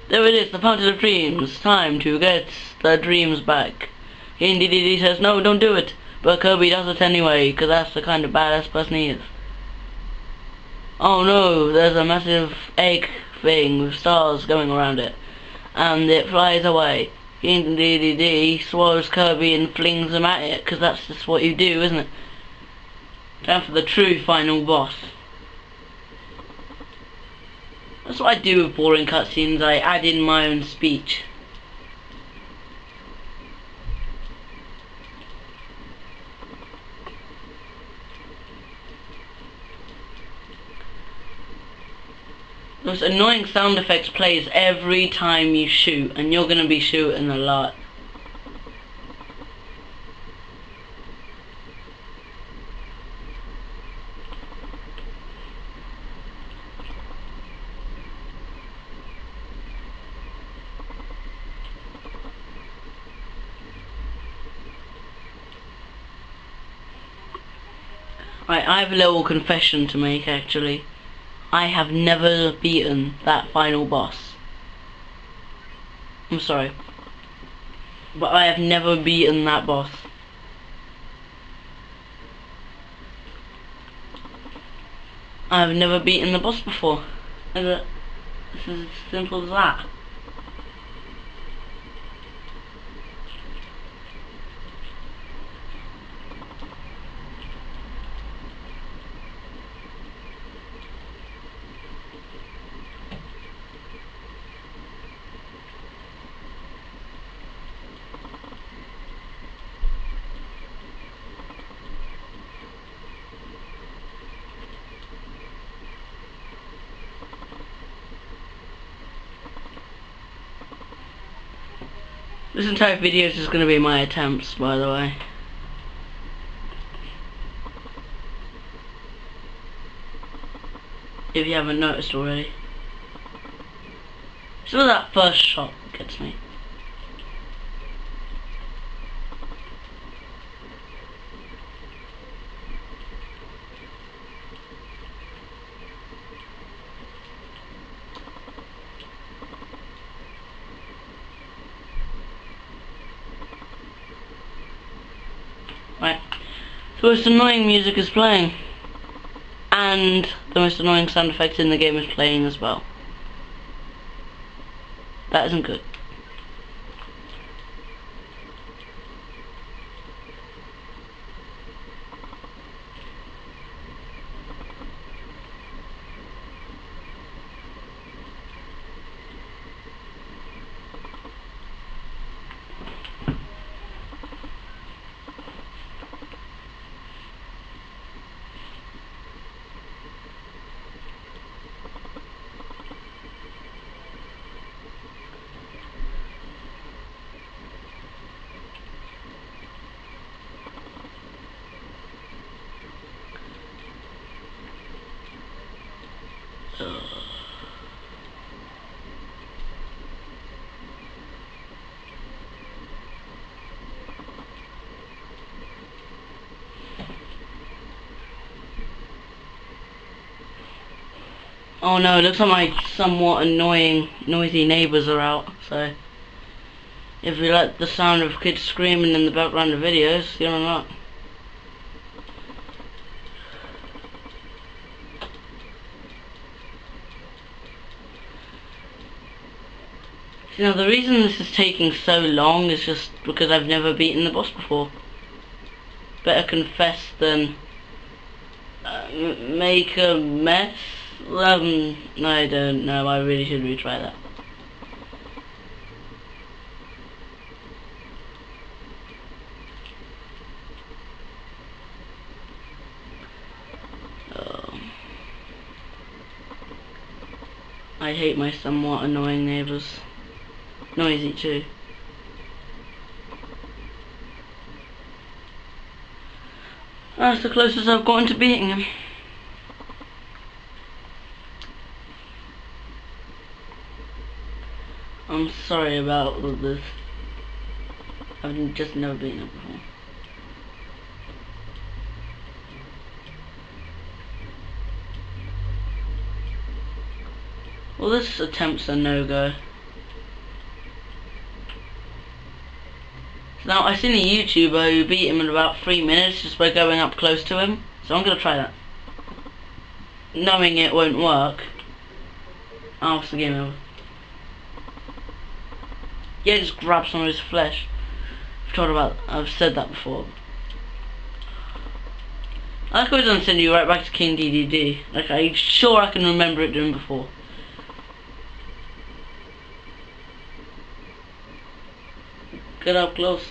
There it is, the Fountain of Dreams. Time to get the dreams back. King D says, no, don't do it. But Kirby does it anyway, because that's the kind of badass person he is. Oh no, there's a massive egg thing with stars going around it. And it flies away. King DDD swallows Kirby and flings him at it, because that's just what you do, isn't it? Time for the true final boss. That's what I do with boring cutscenes, I add in my own speech. Those annoying sound effects plays every time you shoot, and you're gonna be shooting a lot. Right, I have a little confession to make actually. I have never beaten that final boss. I'm sorry, but I have never beaten that boss. I have never beaten the boss before. It's as simple as that. This entire video is just going to be my attempts, by the way. If you haven't noticed already. So that first shot gets me. Right. The most annoying music is playing. And the most annoying sound effect in the game is playing as well. That isn't good. Oh no, it looks like my somewhat annoying, noisy neighbours are out, so if you like the sound of kids screaming in the background of videos, you're not. Now the reason this is taking so long is just because I've never beaten the boss before. Better confess than make a mess. No, I don't know. I really should retry that. I hate my somewhat annoying neighbours. Noisy too. That's the closest I've gotten to beating him. I'm sorry about all this. I've just never beaten it before. Well, this attempt's a no-go. Now, I've seen a YouTuber who beat him in about 3 minutes just by going up close to him, so I'm gonna try that. Knowing it won't work. Oh, it's the game over. Yeah, just grab some of his flesh. I've said that before. I like how it doesn't send you right back to King DDD. Like, I'm sure I can remember it doing before. Get up close.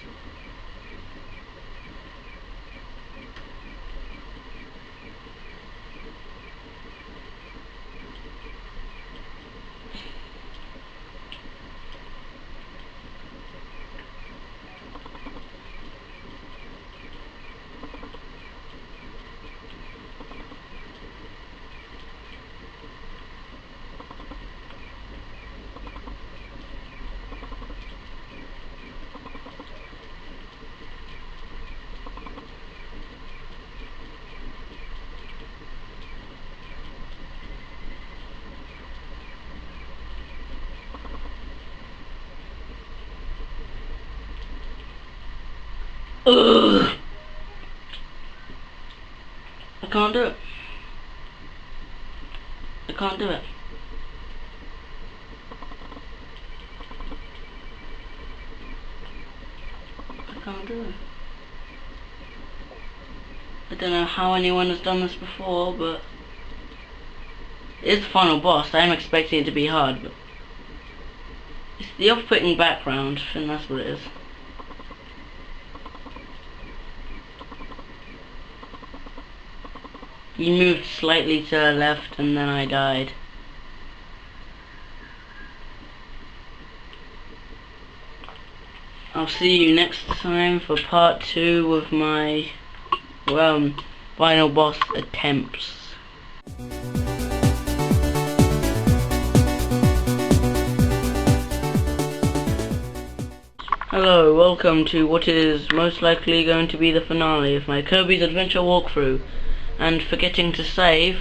Ugh. I can't do it. I can't do it. I can't do it. I don't know how anyone has done this before, but it's the final boss. I am expecting it to be hard, but it's the off-putting background. I think that's what it is. He moved slightly to the left and then I died. I'll see you next time for part 2 of my, final boss attempts. Hello, welcome to what is most likely going to be the finale of my Kirby's Adventure walkthrough. And forgetting to save,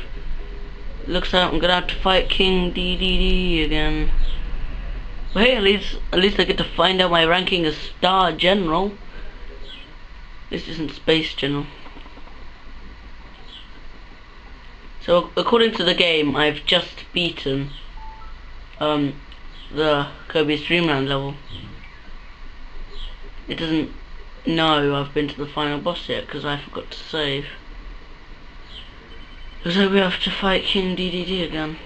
looks like I'm gonna have to fight King DDD again. But hey, at least I get to find out my ranking as Star General. This isn't Space Channel. So according to the game, I've just beaten the Kirby's Dream Land level. It doesn't know I've been to the final boss yet because I forgot to save. So we have to fight King DDD again.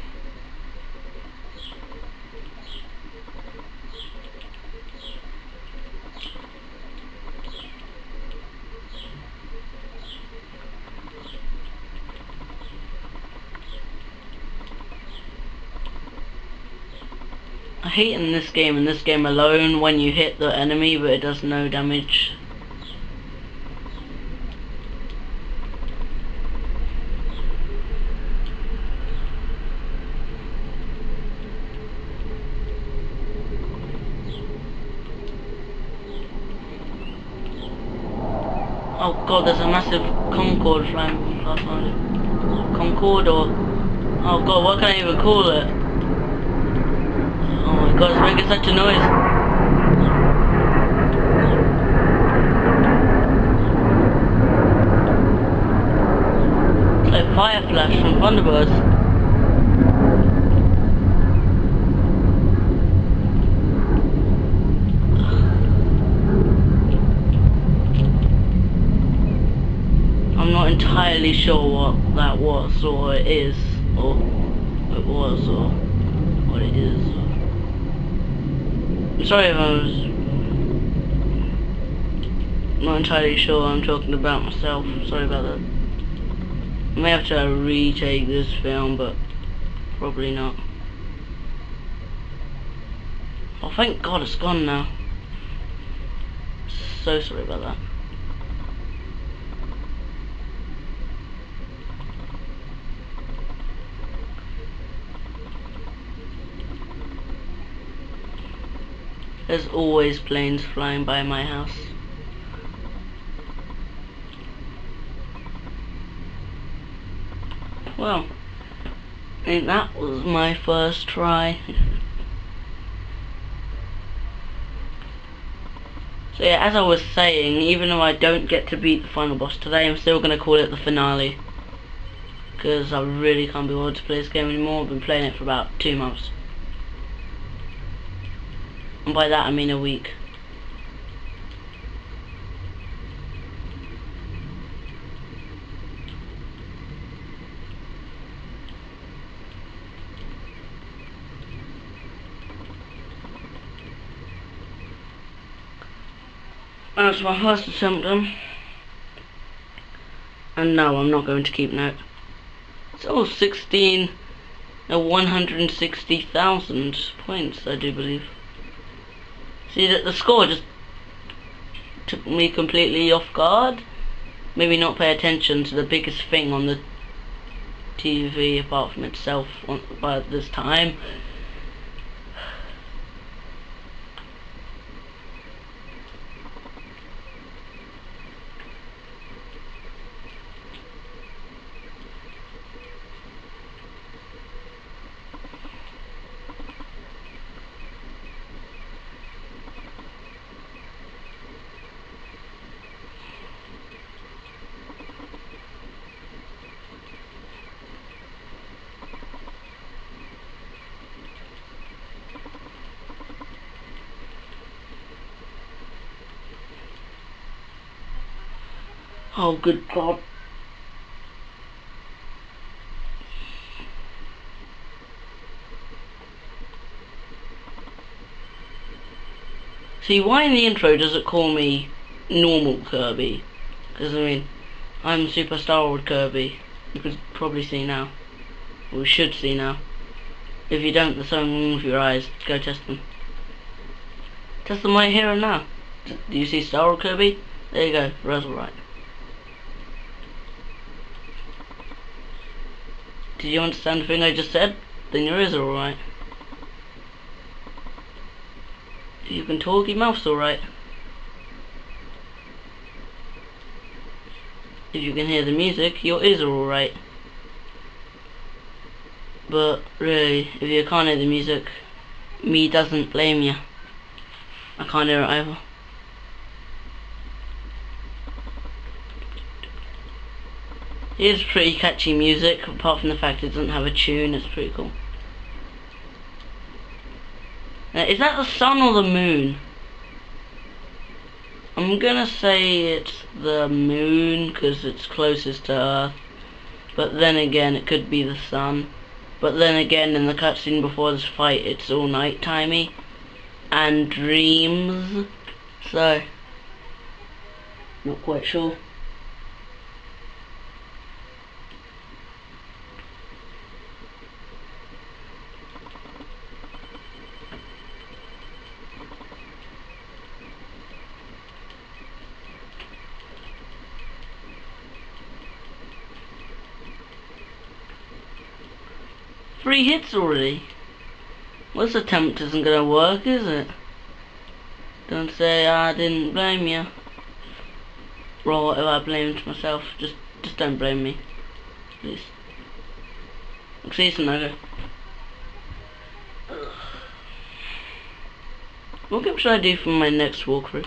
I hate in this game alone, when you hit the enemy but it does no damage. Oh god, there's a massive Concorde flying past on it. Concorde or... oh god, what can I even call it? Oh my god, it's making such a noise. It's like Fire Flash from Thunderbirds. I'm not entirely sure what that was, or it is, or it was, or what it is. I'm sorry if I was not entirely sure I'm talking about myself. Sorry about that. I may have to retake this film, but probably not. Oh, thank God it's gone now. So sorry about that. There's always planes flying by my house. Well, I think that was my first try. So yeah, as I was saying, even though I don't get to beat the final boss today, I'm still going to call it the finale. Because I really can't be bothered to play this game anymore. I've been playing it for about 2 months. And by that I mean a week. That's my first attempt done. And no, I'm not going to keep note. It's all 160,000 points, I do believe. See that the score just took me completely off guard. Maybe not pay attention to the biggest thing on the TV apart from itself by this time. Oh, good God. See, why in the intro does it call me normal Kirby? Because, I mean, I'm Super Star Wars Kirby. You could probably see now. Or should see now. If you don't, there's something wrong with your eyes. Go test them. Test them right here and now. Do you see Star Wars Kirby? There you go. That's alright. Did you understand the thing I just said? Then your ears are alright. If you can talk, your mouth's alright. If you can hear the music, your ears are alright. But really, if you can't hear the music, me doesn't blame you. I can't hear it either. It is pretty catchy music, apart from the fact it doesn't have a tune. It's pretty cool. Now, is that the sun or the moon? I'm gonna say it's the moon because it's closest to Earth. But then again, it could be the sun. But then again, in the cutscene before this fight, it's all night-timey and dreams. So, not quite sure. Three hits already. Well, this attempt isn't gonna work, is it? Don't say I didn't blame you. Or if I blamed myself, just don't blame me, please. See some okay. What game should I do for my next walkthrough?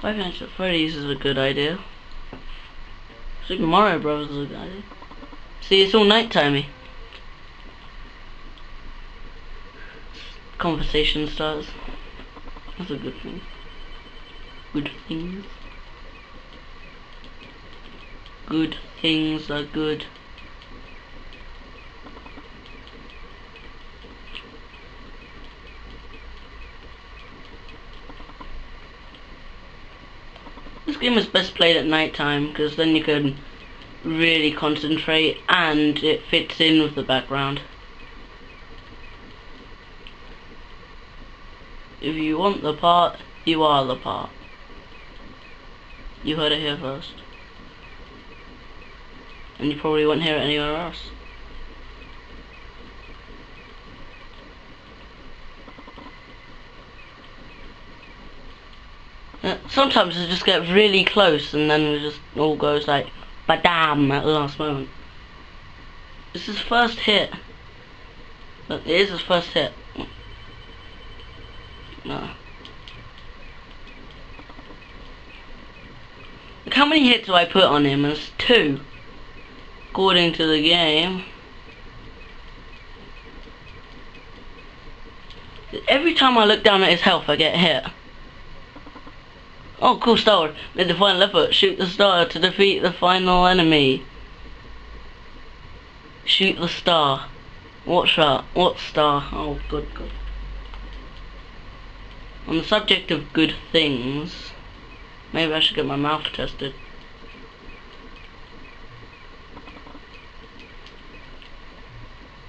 Five Nights at Freddy's is a good idea. Super Mario Bros. Is a good idea. See, it's all night-timey. Conversation starts. That's a good thing. Good things. Good things are good. This game is best played at night time because then you can really concentrate and it fits in with the background. If you want the part, you are the part. You heard it here first. And you probably won't hear it anywhere else. Sometimes it just gets really close and then it just all goes like badam at the last moment. This is his first hit. But it is his first hit. No. Look how many hits do I put on him? It's 2. According to the game. Every time I look down at his health I get hit. Oh, cool star. Made the final effort. Shoot the star to defeat the final enemy. Shoot the star. What shot? What star? Oh, good. On the subject of good things, maybe I should get my mouth tested.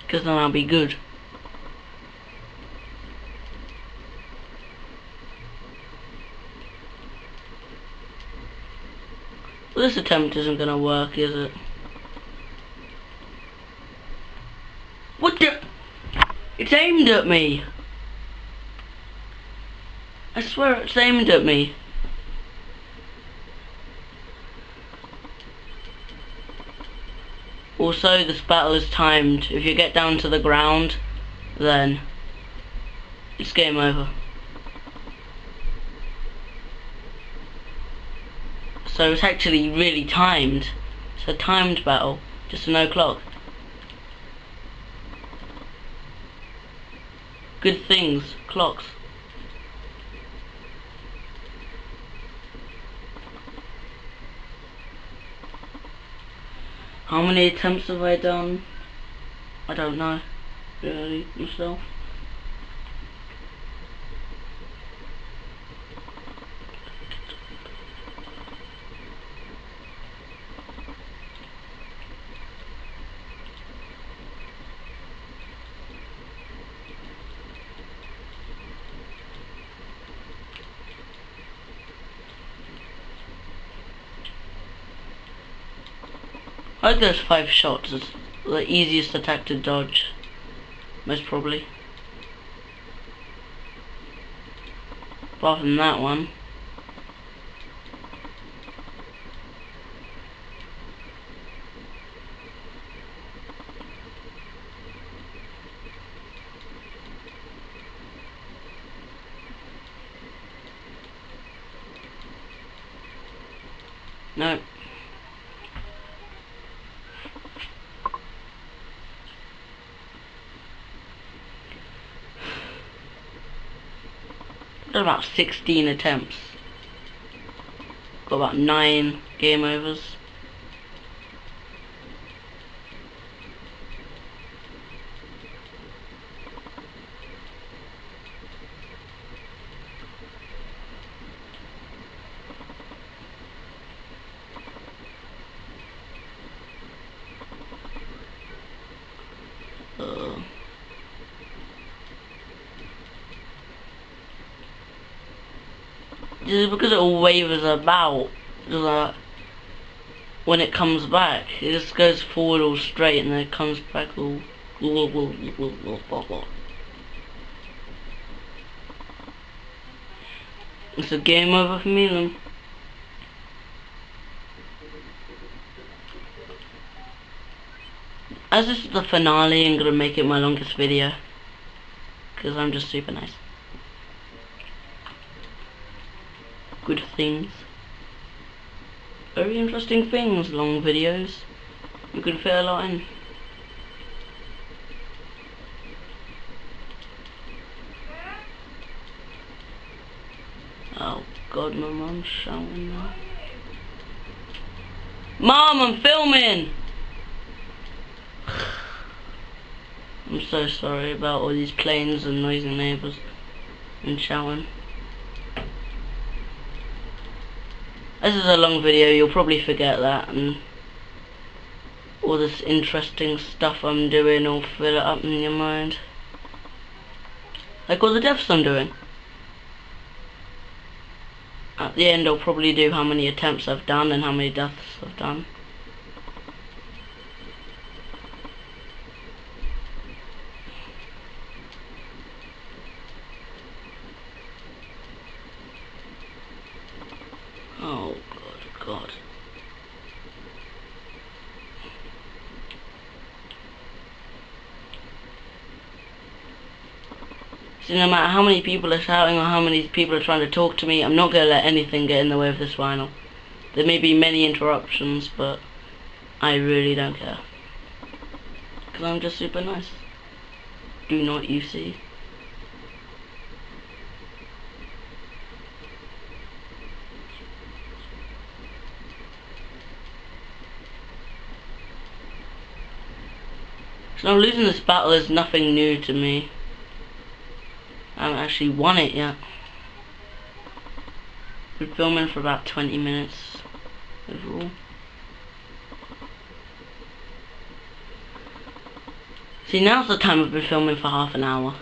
Because then I'll be good. Well, this attempt isn't gonna work, is it? What the? It's aimed at me! I swear it's aimed at me. Also, this battle is timed. If you get down to the ground, then it's game over. So it's actually really timed. It's a timed battle, just a no clock. Good things, clocks. How many attempts have I done? I don't know, really, myself. I think those 5 shots is the easiest attack to dodge, most probably. Apart from that one. No. Got about 16 attempts. Got about 9 game overs. Just because it all wavers about, when it comes back, it just goes forward all straight and then it comes back all. It's a game over for me then. As this is the finale, I'm gonna make it my longest video, because I'm just super nice. Good things. Very interesting things, long videos. You can fit a lot in. Oh god, my mom's shouting now. Mom, I'm filming! I'm so sorry about all these planes and noisy neighbours and shouting. This is a long video, you'll probably forget that, and all this interesting stuff I'm doing will fill it up in your mind. Like all the deaths I'm doing. At the end I'll probably do how many attempts I've done and how many deaths I've done. Oh god. So no matter how many people are shouting or how many people are trying to talk to me, I'm not going to let anything get in the way of this final. There may be many interruptions, but I really don't care. Because I'm just super nice. Do not you see? So now losing this battle is nothing new to me. I haven't actually won it yet. Been filming for about 20 minutes overall. See, now's the time I've been filming for half an hour.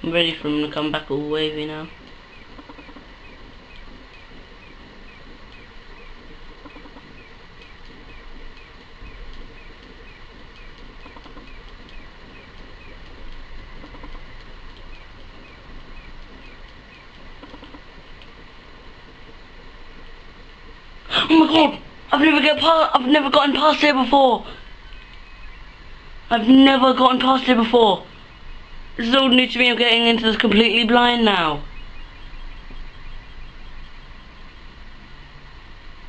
I'm ready for him to come back all wavy now. Oh my god! I've never gotten past here before! I've never gotten past here before! This is all new to me, I'm getting into this completely blind now.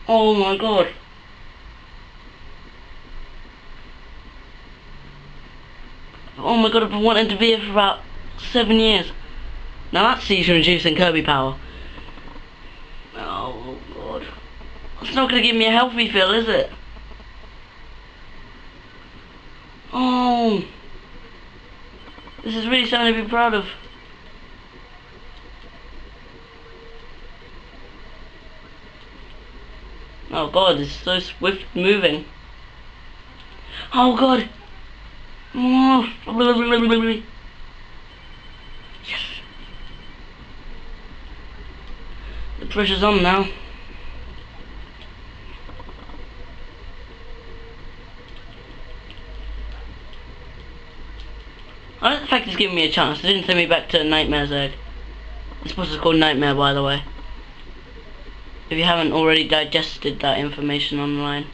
Oh my god. Oh my god, I've been wanting to be here for about 7 years. Now that's seizure inducing Kirby power. Oh god. It's not gonna give me a healthy feel, is it? Oh. This is really something to be proud of. Oh god, it's so swift moving. Oh god. Oh. Yes. The pressure's on now. giving me a chance. It didn't send me back to Nightmare's Egg. This boss is called Nightmare, by the way. If you haven't already digested that information online.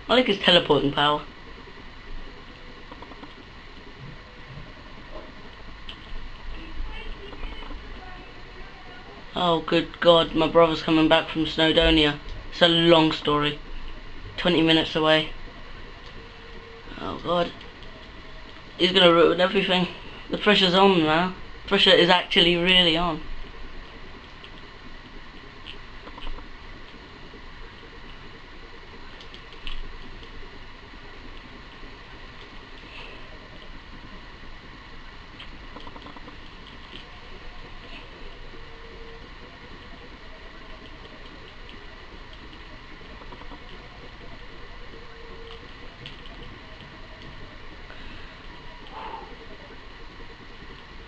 I like his teleporting power. Oh good god, my brother's coming back from Snowdonia. It's a long story. 20 minutes away. Oh god. He's gonna ruin everything. The pressure's on now. Pressure is actually really on.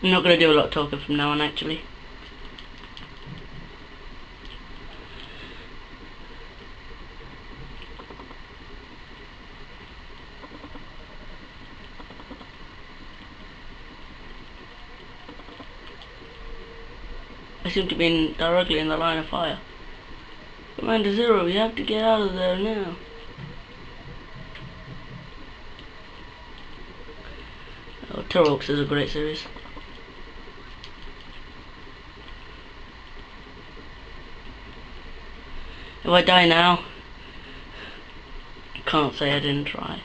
I'm not going to do a lot of talking from now on, actually. I seem to be directly in the line of fire. Commander Zero, you have to get out of there now. Oh, Turok is a great series. If I die now, can't say I didn't try.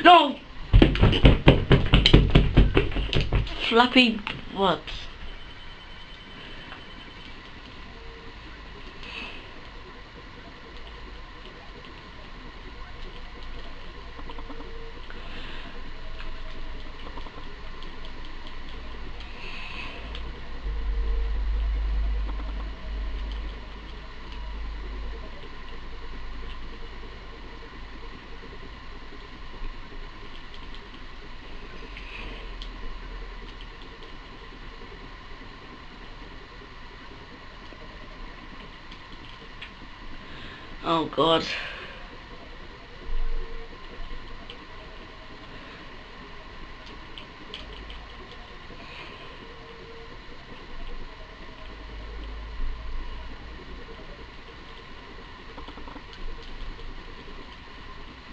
No! Flappy what? Oh god.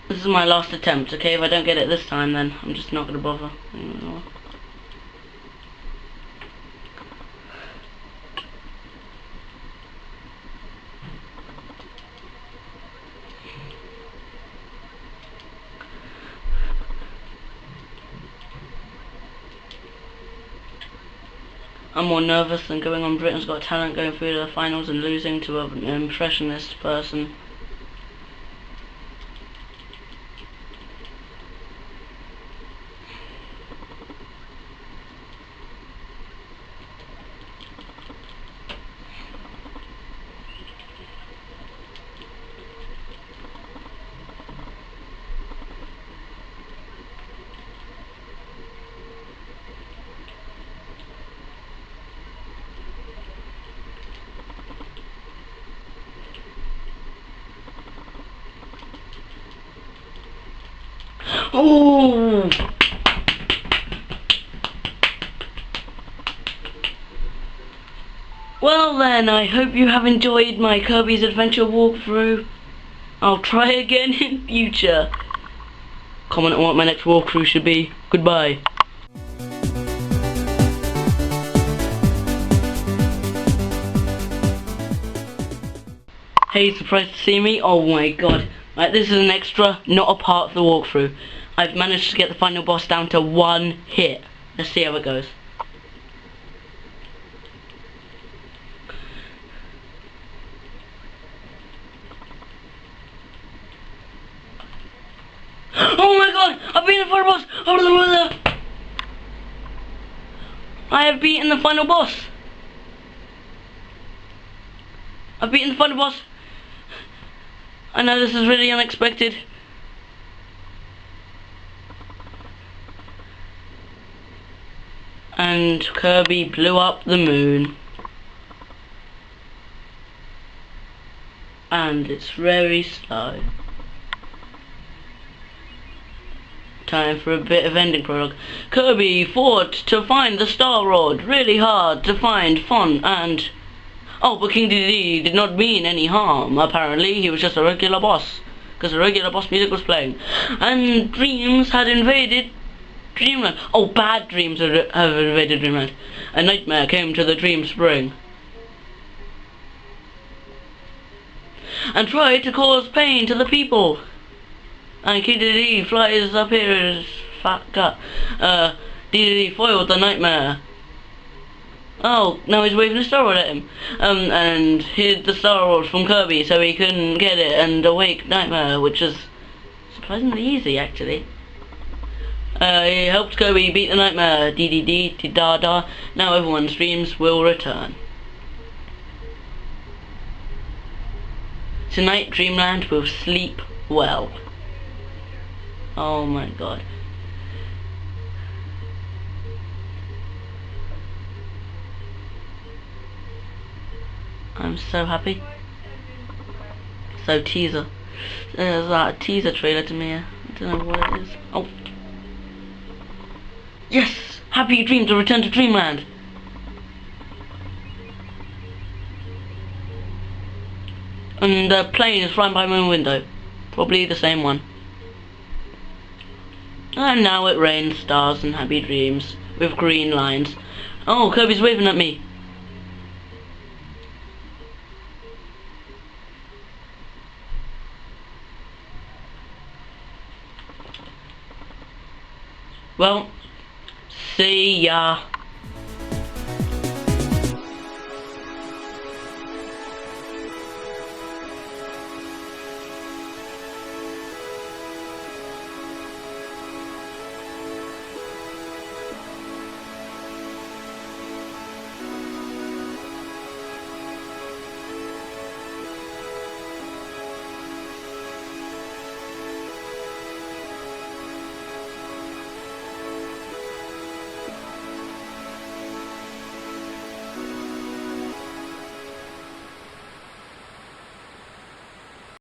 This is my last attempt, okay? If I don't get it this time, then I'm just not gonna bother anymore. I'm more nervous than going on Britain's Got Talent, going through the finals and losing to an impressionist person. Oh! Well then, I hope you have enjoyed my Kirby's Adventure walkthrough. I'll try again in future. Comment on what my next walkthrough should be. Goodbye. Hey, surprised to see me? Oh my god. Right, this is an extra, not a part of the walkthrough. I've managed to get the final boss down to 1 hit. Let's see how it goes. Oh my god! I've beaten the final boss! I have beaten the final boss! I've beaten the final boss! I know this is really unexpected. And Kirby blew up the moon. And it's very slow. Time for a bit of ending prologue. Kirby fought to find the Star Rod. Really hard to find, fun, and... Oh, but King Dedede did not mean any harm. Apparently, he was just a regular boss. Because the regular boss music was playing. And dreams had invaded Dreamland. Oh, bad dreams have invaded Dreamland. A nightmare came to the Dream Spring. And tried to cause pain to the people. And King Dedede flies up here as fat gut. Dedede foiled the nightmare. Oh, now he's waving a Star Rod at him. And hid the Star Rod from Kirby so he couldn't get it and awake Nightmare, which is surprisingly easy actually. He helped Kirby beat the Nightmare. Dee-dee-dee-dee-da-da. Now everyone's dreams will return. Tonight Dreamland will sleep well. Oh my god. I'm so happy. So teaser. There's a teaser trailer to me. I don't know what it is. Oh. Yes! Happy dream to return to Dreamland. And the plane is flying by my window. Probably the same one. And now it rains stars and happy dreams with green lines. Oh, Kirby's waving at me. Well, see ya.